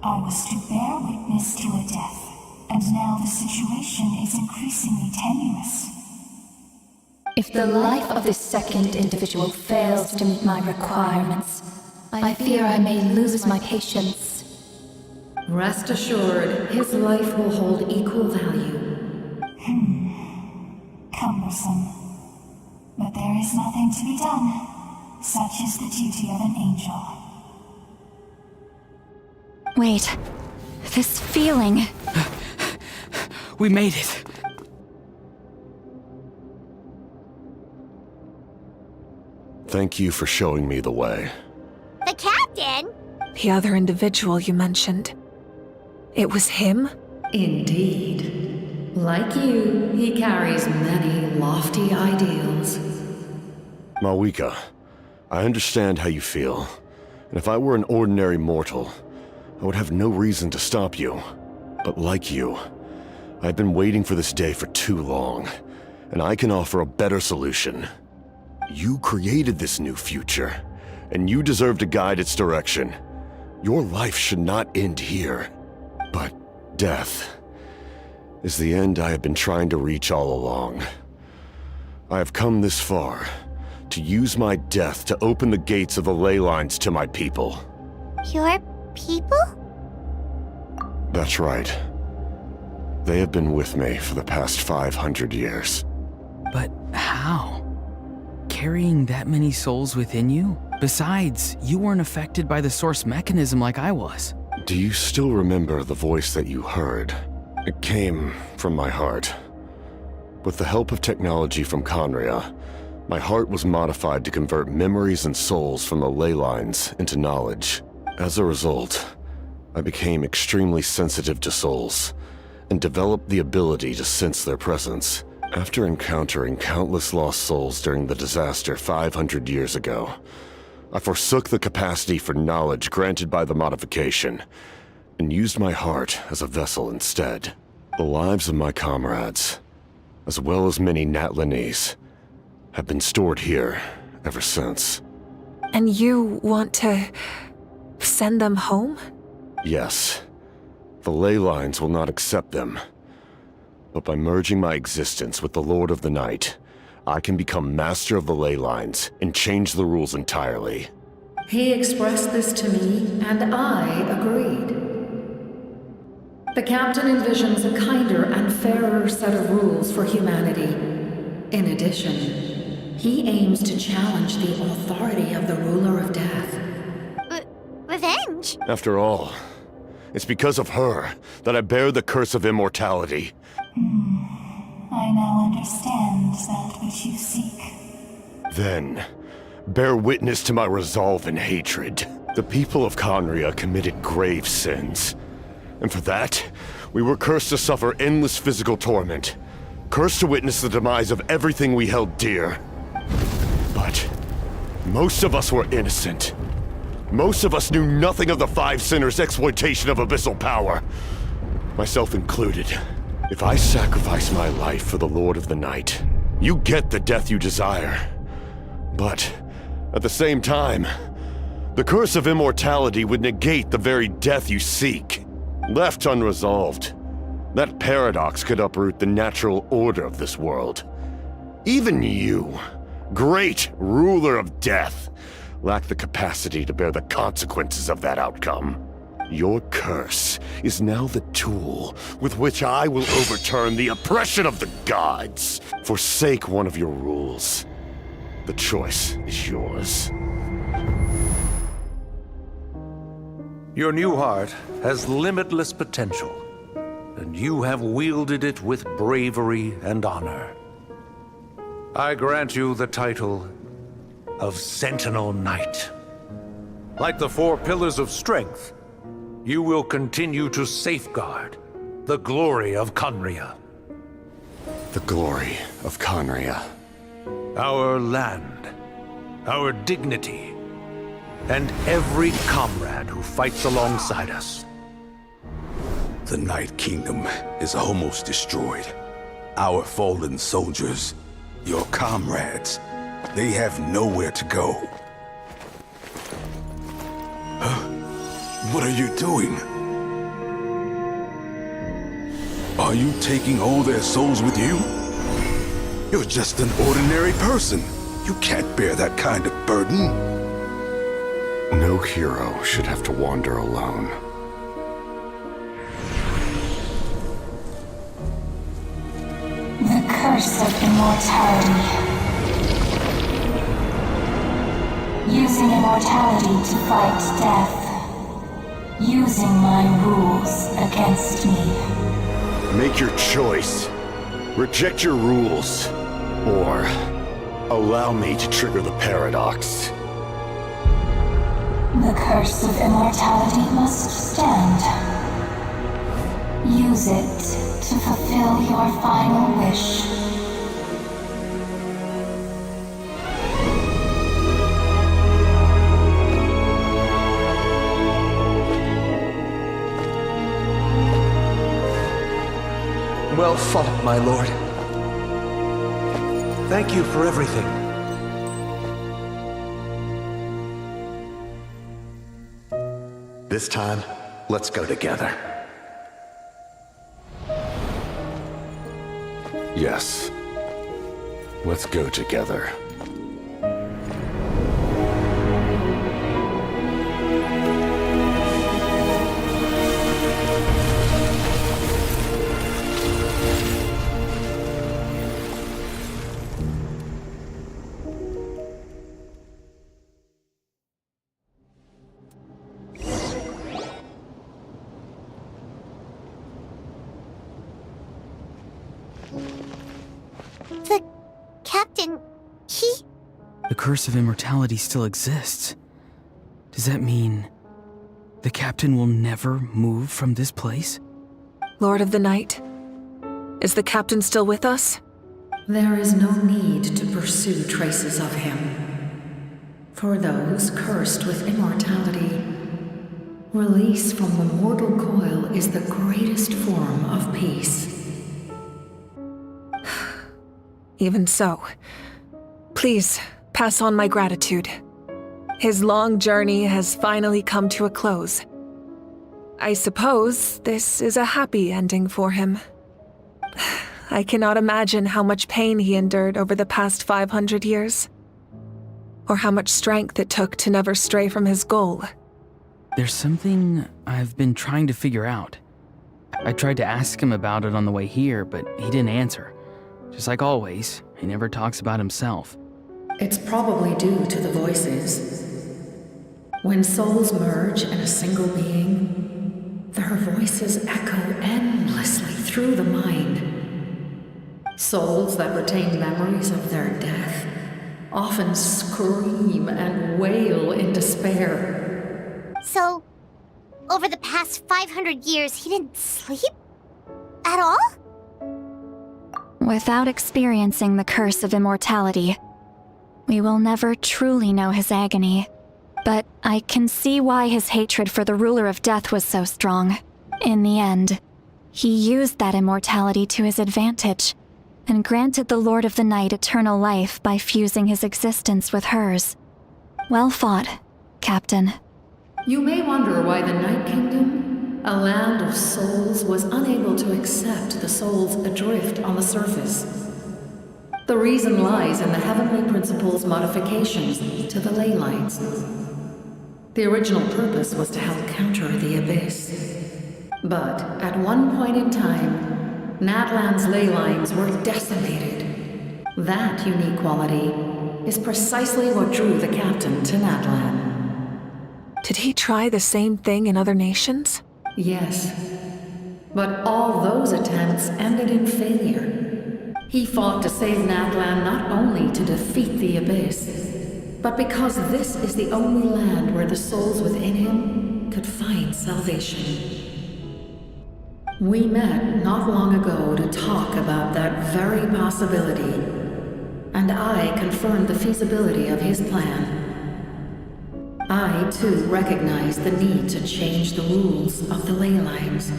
I was to bear witness to a death, and now the situation is increasingly tenuous. If the life of this second individual fails to meet my requirements, I fear I may lose my patience. Rest assured, his life will hold equal value. Cumbersome. But there is nothing to be done. Such is the duty of an angel. Wait, this feeling. We made it. Thank you for showing me the way. The captain? The other individual you mentioned. It was him? Indeed. Like you, he carries many lofty ideals. Malika, I understand how you feel. And if I were an ordinary mortal, I would have no reason to stop you. But like you, I've been waiting for this day for too long, and I can offer a better solution. You created this new future, and you deserve to guide its direction. Your life should not end here. But death is the end I have been trying to reach all along. I have come this far to use my death to open the gates of the ley lines to my people. Your people? That's right. They have been with me for the past 500 years. But how? Carrying that many souls within you? Besides, you weren't affected by the source mechanism like I was. Do you still remember the voice that you heard? It came from my heart. With the help of technology from Conria, my heart was modified to convert memories and souls from the ley lines into knowledge. As a result, I became extremely sensitive to souls, and developed the ability to sense their presence. After encountering countless lost souls during the disaster 500 years ago, I forsook the capacity for knowledge granted by the modification, and used my heart as a vessel instead. The lives of my comrades, as well as many Natlanese, have been stored here ever since. And you want to send them home? Yes. The ley lines will not accept them. But by merging my existence with the Lord of the Night, I can become master of the ley lines and change the rules entirely. He expressed this to me, and I agreed. The captain envisions a kinder and fairer set of rules for humanity. In addition, he aims to challenge the authority of the ruler of death. Revenge? After all, it's because of her that I bear the curse of immortality. I now understand that which you seek. Then, bear witness to my resolve and hatred. The people of Conria committed grave sins. And for that, we were cursed to suffer endless physical torment. Cursed to witness the demise of everything we held dear. But most of us were innocent. Most of us knew nothing of the Five Sinners' exploitation of abyssal power. Myself included. If I sacrifice my life for the Lord of the Night, you get the death you desire. But, at the same time, the curse of immortality would negate the very death you seek. Left unresolved, that paradox could uproot the natural order of this world. Even you, great ruler of death, lack the capacity to bear the consequences of that outcome. Your curse is now the tool with which I will overturn the oppression of the gods. Forsake one of your rules. The choice is yours. Your new heart has limitless potential, and you have wielded it with bravery and honor. I grant you the title of Sentinel Knight. Like the four pillars of strength, you will continue to safeguard the glory of Conria. The glory of Conria. Our land, our dignity, and every comrade who fights alongside us. The Night Kingdom is almost destroyed. Our fallen soldiers, your comrades, they have nowhere to go. What are you doing? Are you taking all their souls with you? You're just an ordinary person. You can't bear that kind of burden. No hero should have to wander alone. The curse of immortality. Using immortality to fight death. Using my rules against me. Make your choice. Reject your rules. Or allow me to trigger the paradox. The curse of immortality must stand. Use it to fulfill your final wish. Well fought, my lord. Thank you for everything. This time, let's go together. Yes. Let's go together. The captain, he... The curse of immortality still exists. Does that mean the captain will never move from this place? Lord of the Night, is the captain still with us? There is no need to pursue traces of him. For those cursed with immortality, release from the mortal coil is the greatest form of peace. Even so, please pass on my gratitude. His long journey has finally come to a close. I suppose this is a happy ending for him. I cannot imagine how much pain he endured over the past 500 years, or how much strength it took to never stray from his goal. There's something I've been trying to figure out. I tried to ask him about it on the way here, but he didn't answer. Just like always, he never talks about himself. It's probably due to the voices. When souls merge in a single being, their voices echo endlessly through the mind. Souls that retain memories of their death often scream and wail in despair. So, over the past 500 years, he didn't sleep? At all? Without experiencing the curse of immortality, we will never truly know his agony. But I can see why his hatred for the ruler of death was so strong. In the end, he used that immortality to his advantage, and granted the Lord of the Night eternal life by fusing his existence with hers. Well fought, Captain. You may wonder why the Night Kingdom, a land of souls, was unable to accept the souls adrift on the surface. The reason lies in the Heavenly Principle's modifications to the ley lines. The original purpose was to help counter the Abyss. But at one point in time, Natlan's ley lines were decimated. That unique quality is precisely what drew the captain to Natlan. Did he try the same thing in other nations? Yes. But all those attempts ended in failure. He fought to save Natlan not only to defeat the Abyss, but because this is the only land where the souls within him could find salvation. We met not long ago to talk about that very possibility, and I confirmed the feasibility of his plan. I, too, recognize the need to change the rules of the ley lines.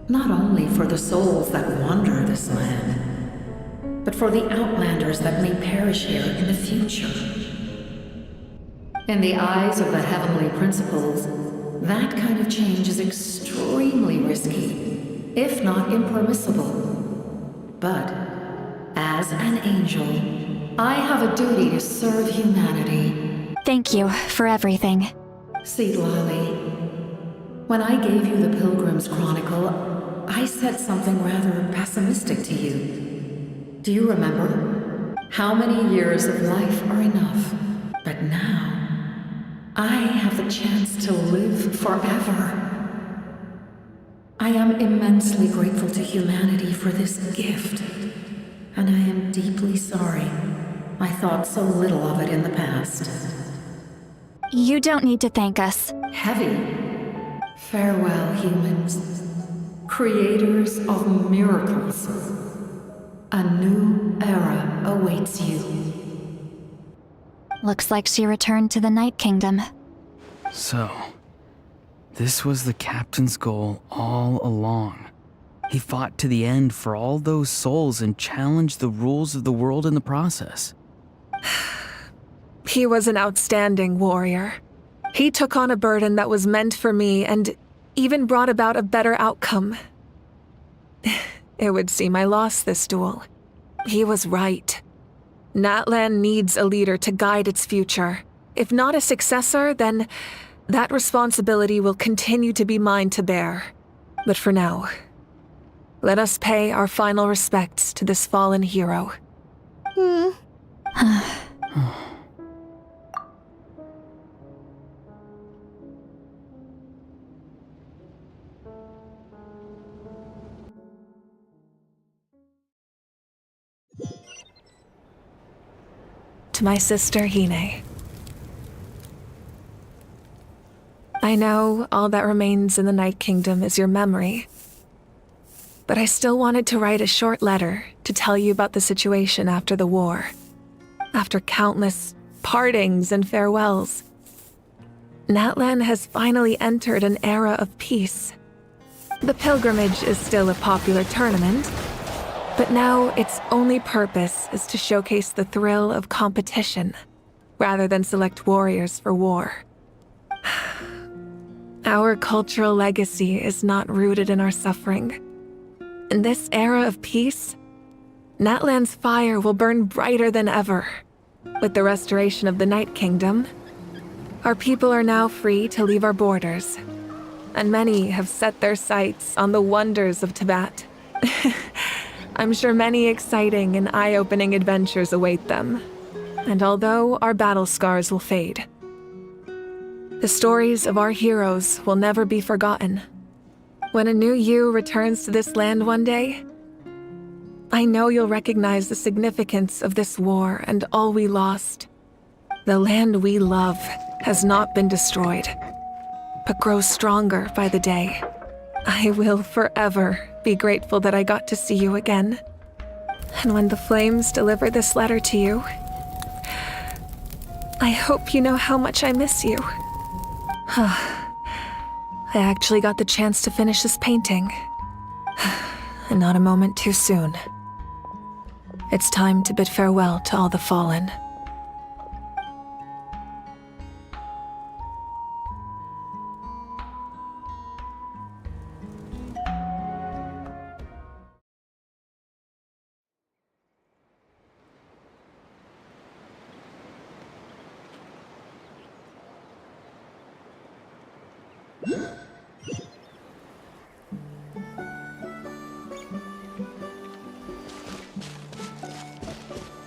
Not only for the souls that wander this land, but for the outlanders that may perish here in the future. In the eyes of the Heavenly Principles, that kind of change is extremely risky, if not impermissible. But, as an angel, I have a duty to serve humanity. Thank you for everything. Seed Lolly, when I gave you the Pilgrim's Chronicle, I said something rather pessimistic to you. Do you remember? How many years of life are enough? But now, I have the chance to live forever. I am immensely grateful to humanity for this gift, and I am deeply sorry I thought so little of it in the past. You don't need to thank us. Heavy. Farewell, humans. Creators of miracles. A new era awaits you. Looks like she returned to the Night Kingdom. So, this was the captain's goal all along. He fought to the end for all those souls and challenged the rules of the world in the process. He was an outstanding warrior. He took on a burden that was meant for me and even brought about a better outcome. It would seem I lost this duel. He was right. Natlan needs a leader to guide its future. If not a successor, then that responsibility will continue to be mine to bear. But for now, let us pay our final respects to this fallen hero. to my sister Hine. I know all that remains in the Night Kingdom is your memory, but I still wanted to write a short letter to tell you about the situation after the war. After countless partings and farewells, Natlan has finally entered an era of peace. The pilgrimage is still a popular tournament, but now its only purpose is to showcase the thrill of competition, rather than select warriors for war. Our cultural legacy is not rooted in our suffering. In this era of peace, Natlan's fire will burn brighter than ever. With the restoration of the Night Kingdom, our people are now free to leave our borders, and many have set their sights on the wonders of Tibet. I'm sure many exciting and eye-opening adventures await them, and although our battle scars will fade, the stories of our heroes will never be forgotten. When a new you returns to this land one day, I know you'll recognize the significance of this war and all we lost. The land we love has not been destroyed, but grows stronger by the day. I will forever be grateful that I got to see you again. And when the flames deliver this letter to you, I hope you know how much I miss you. I actually got the chance to finish this painting. And not a moment too soon. It's time to bid farewell to all the fallen.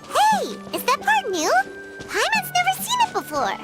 Hey! Is that part new? Paimon's never seen it before.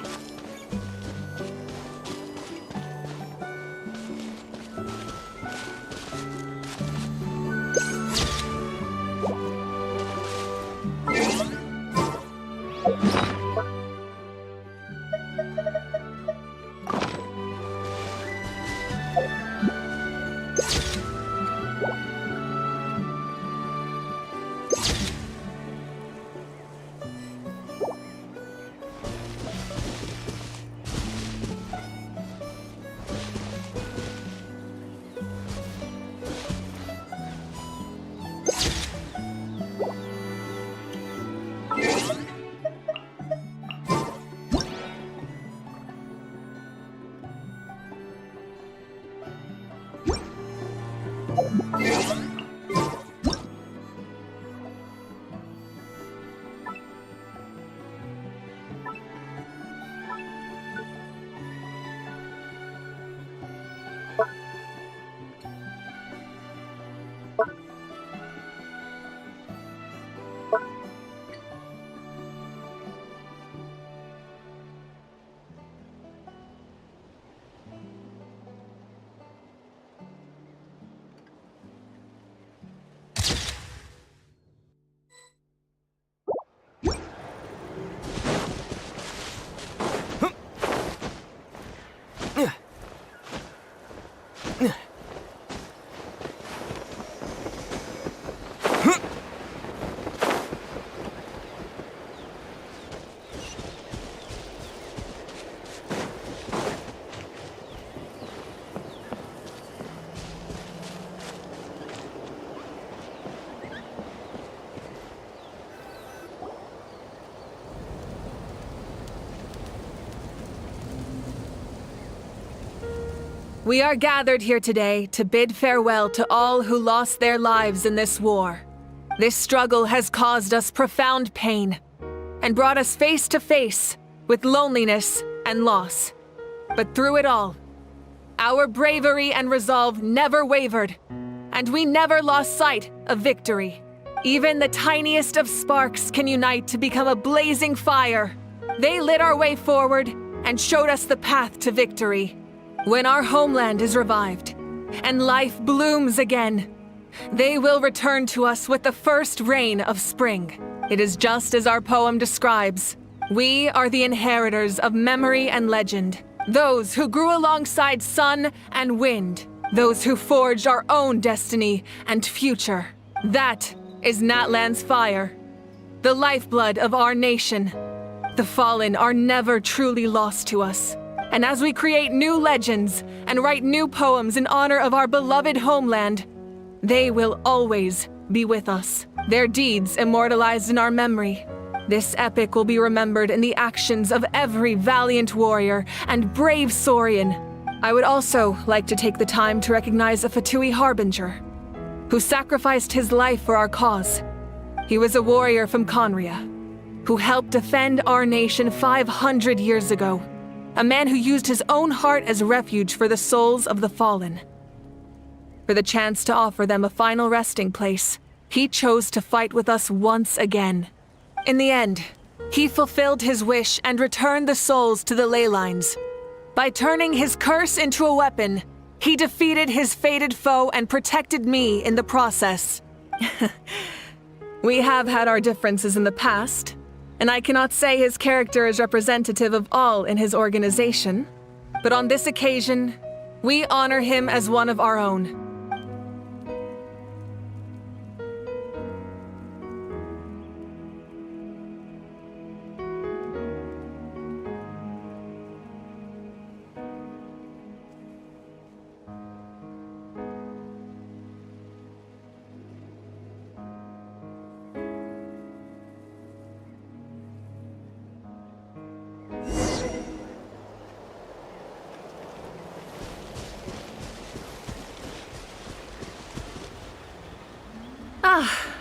We are gathered here today to bid farewell to all who lost their lives in this war. This struggle has caused us profound pain and brought us face to face with loneliness and loss. But through it all, our bravery and resolve never wavered, and we never lost sight of victory. Even the tiniest of sparks can unite to become a blazing fire. They lit our way forward and showed us the path to victory. When our homeland is revived and life blooms again, they will return to us with the first rain of spring. It is just as our poem describes. We are the inheritors of memory and legend. Those who grew alongside sun and wind. Those who forged our own destiny and future. That is Natlan's fire. The lifeblood of our nation. The fallen are never truly lost to us. And as we create new legends and write new poems in honor of our beloved homeland, they will always be with us. Their deeds immortalized in our memory. This epic will be remembered in the actions of every valiant warrior and brave Saurian. I would also like to take the time to recognize a Fatui Harbinger, who sacrificed his life for our cause. He was a warrior from Conria, who helped defend our nation 500 years ago. A man who used his own heart as refuge for the souls of the fallen. For the chance to offer them a final resting place, he chose to fight with us once again. In the end, he fulfilled his wish and returned the souls to the ley lines. By turning his curse into a weapon, he defeated his fated foe and protected me in the process. We have had our differences in the past, and I cannot say his character is representative of all in his organization. But on this occasion, we honor him as one of our own.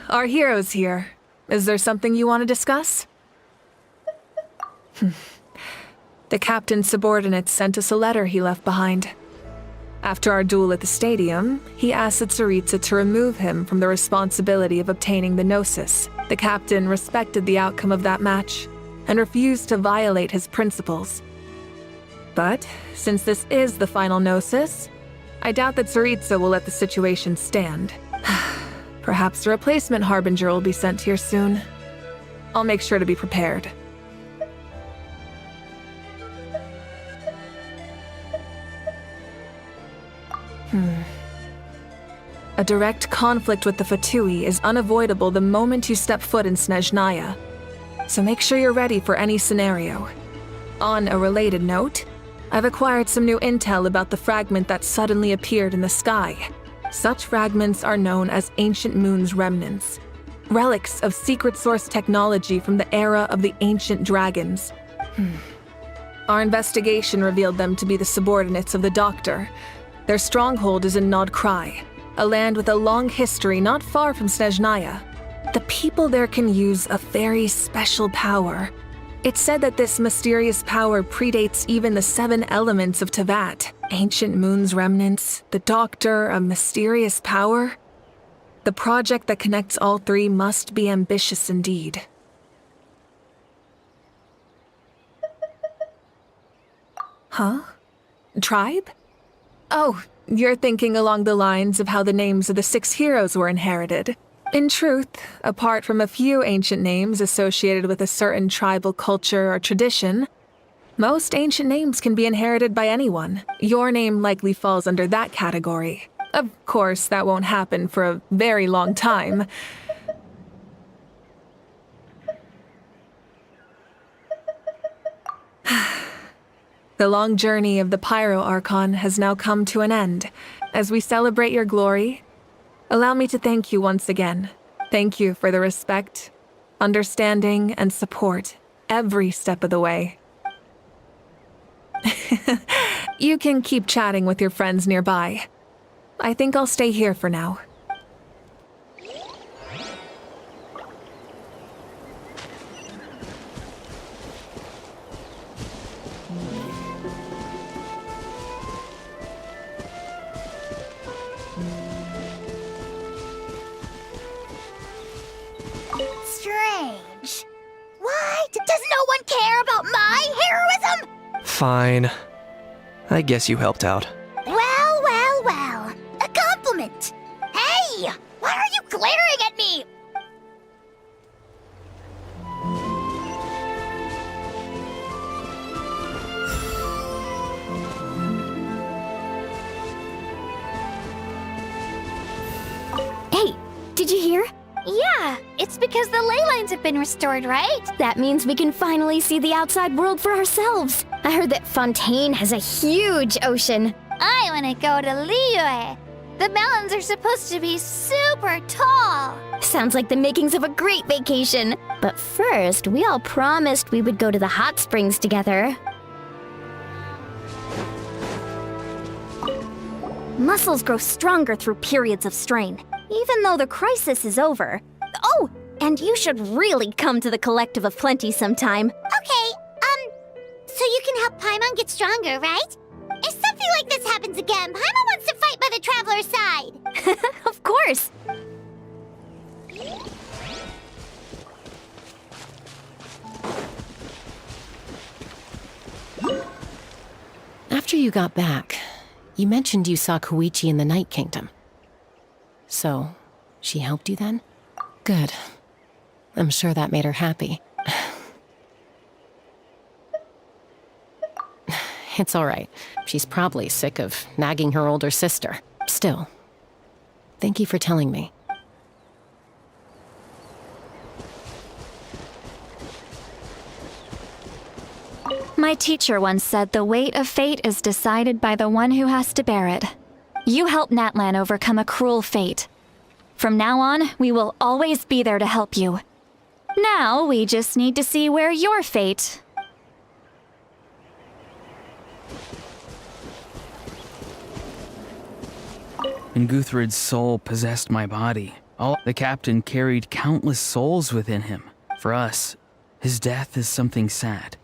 Our hero's here. Is there something you want to discuss? The captain's subordinates sent us a letter he left behind. After our duel at the stadium, he asked Tsaritsa to remove him from the responsibility of obtaining the Gnosis. The captain respected the outcome of that match and refused to violate his principles. But since this is the final Gnosis, I doubt that Tsaritsa will let the situation stand. Perhaps a replacement Harbinger will be sent here soon. I'll make sure to be prepared. A direct conflict with the Fatui is unavoidable the moment you step foot in Snezhnaya, so make sure you're ready for any scenario. On a related note, I've acquired some new intel about the fragment that suddenly appeared in the sky. Such fragments are known as Ancient Moon's remnants, relics of secret source technology from the era of the ancient dragons. Our investigation revealed them to be the subordinates of the Doctor. Their stronghold is in Nod Krai, a land with a long history not far from Snezhnaya. The people there can use a very special power. It's said that this mysterious power predates even the 7 elements of Tevat. Ancient Moon's remnants, the Doctor, a mysterious power. The project that connects all 3 must be ambitious indeed. Huh? Tribe? Oh, you're thinking along the lines of how the names of the 6 heroes were inherited. In truth, apart from a few ancient names associated with a certain tribal culture or tradition, most ancient names can be inherited by anyone. Your name likely falls under that category. Of course, that won't happen for a very long time. The long journey of the Pyro Archon has now come to an end. As we celebrate your glory, allow me to thank you once again. Thank you for the respect, understanding, and support every step of the way. You can keep chatting with your friends nearby. I think I'll stay here for now. Strange. What? Does no one care about my heroism? Fine. I guess you helped out. Well, well, well. A compliment. Hey! Why are you glaring at me? Did you hear? Yeah, it's because the ley lines have been restored, right? That means we can finally see the outside world for ourselves. I heard that Fontaine has a huge ocean. I want to go to Liyue. The mountains are supposed to be super tall. Sounds like the makings of a great vacation. But first, we all promised we would go to the hot springs together. Muscles grow stronger through periods of strain, even though the crisis is over. Oh, and you should really come to the Collective of Plenty sometime. Okay, so you can help Paimon get stronger, right? If something like this happens again, Paimon wants to fight by the Traveler's side. Of course. After you got back, you mentioned you saw Koichi in the Night Kingdom. So, she helped you then? Good. I'm sure that made her happy. It's all right. She's probably sick of nagging her older sister. Still, thank you for telling me. My teacher once said the weight of fate is decided by the one who has to bear it. You helped Natlan overcome a cruel fate. From now on, we will always be there to help you. Now, we just need to see where your fate... And Guthred's soul possessed my body. The captain carried countless souls within him. For us, his death is something sad.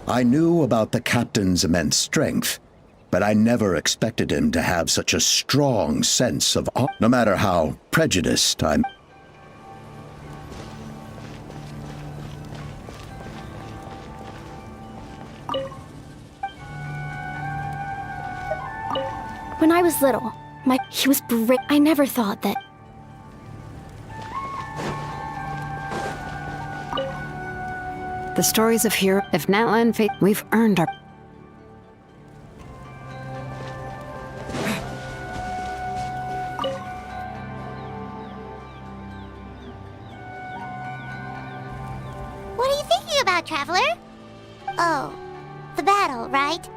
I knew about the captain's immense strength, but I never expected him to have such a strong sense of honor, no matter how prejudiced I'm. When I was little, he was brave. I never thought that. The stories of hero. If Natlan fate, we've earned our. What are you thinking about, Traveler? Oh, the battle, right?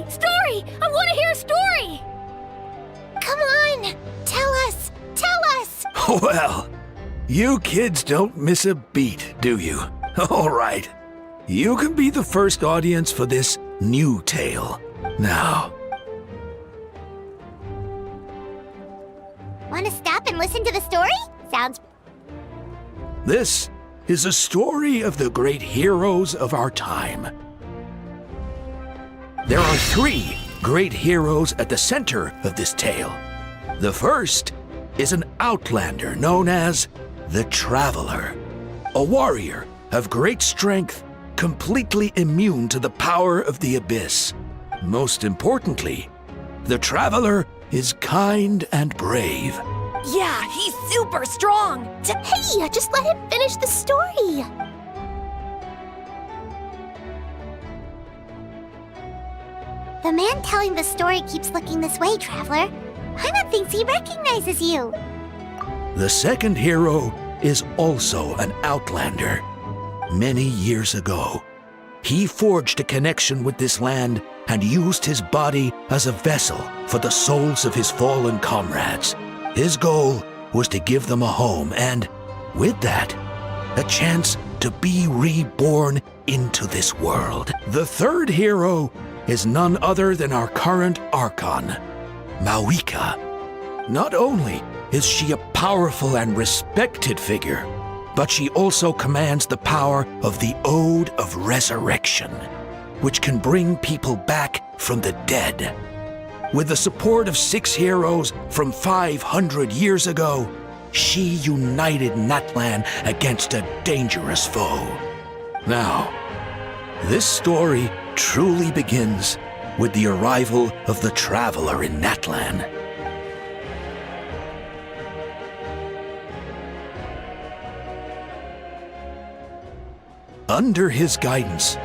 Story! I want to hear a story! Come on! Tell us! Tell us! Well, you kids don't miss a beat, do you? All right. You can be the first audience for this new tale. Now. Want to stop and listen to the story? Sounds... This is a story of the great heroes of our time. There are 3 great heroes at the center of this tale. The first is an outlander known as the Traveler, a warrior of great strength, completely immune to the power of the Abyss. Most importantly, the Traveler is kind and brave. Yeah, he's super strong! Hey, just let him finish the story! The man telling the story keeps looking this way, Traveler. Paimon thinks he recognizes you. The second hero is also an outlander. Many years ago, he forged a connection with this land and used his body as a vessel for the souls of his fallen comrades. His goal was to give them a home and, with that, a chance to be reborn into this world. The third hero is none other than our current Archon, Mawika. Not only is she a powerful and respected figure, but she also commands the power of the Ode of Resurrection, which can bring people back from the dead. With the support of 6 heroes from 500 years ago, she united Natlan against a dangerous foe. Now, this story truly begins with the arrival of the Traveler in Natlan. Under his guidance,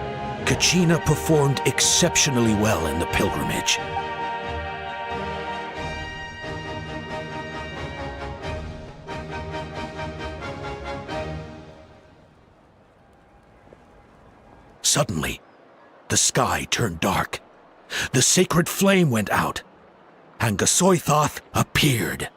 Kachina performed exceptionally well in the pilgrimage. Suddenly, the sky turned dark. The sacred flame went out, and Gasoithoth appeared.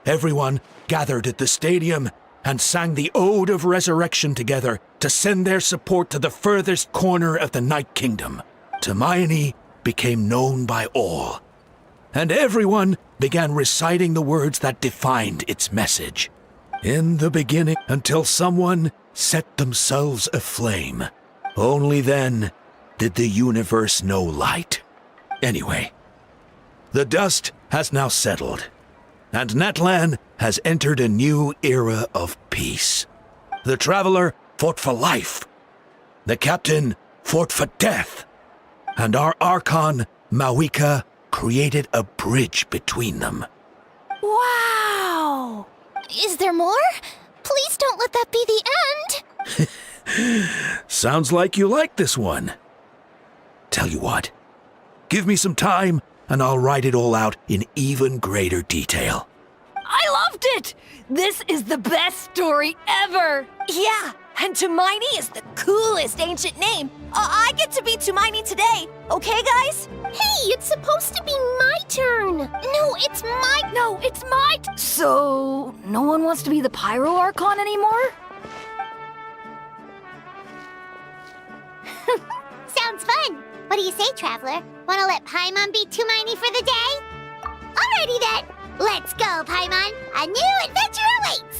Everyone gathered at the stadium and sang the Ode of Resurrection together to send their support to the furthest corner of the Night Kingdom. Hermione became known by all, and everyone began reciting the words that defined its message. In the beginning, until someone set themselves aflame. Only then did the universe know light. Anyway, the dust has now settled, and Natlan has entered a new era of peace. The Traveler fought for life, the Captain fought for death, and our Archon, Mawika, created a bridge between them. Wow! Is there more? Please don't let that be the end! Sounds like you like this one. Tell you what, give me some time and I'll write it all out in even greater detail. I loved it! This is the best story ever! Yeah, and Hermione is the coolest ancient name. I get to be Hermione today, okay, guys? Hey, it's supposed to be my turn! No, it's my... So, no one wants to be the Pyro Archon anymore? Sounds fun. What do you say, Traveler? Wanna let Paimon be Hermione for the day? Alrighty then! Let's go, Paimon! A new adventure awaits!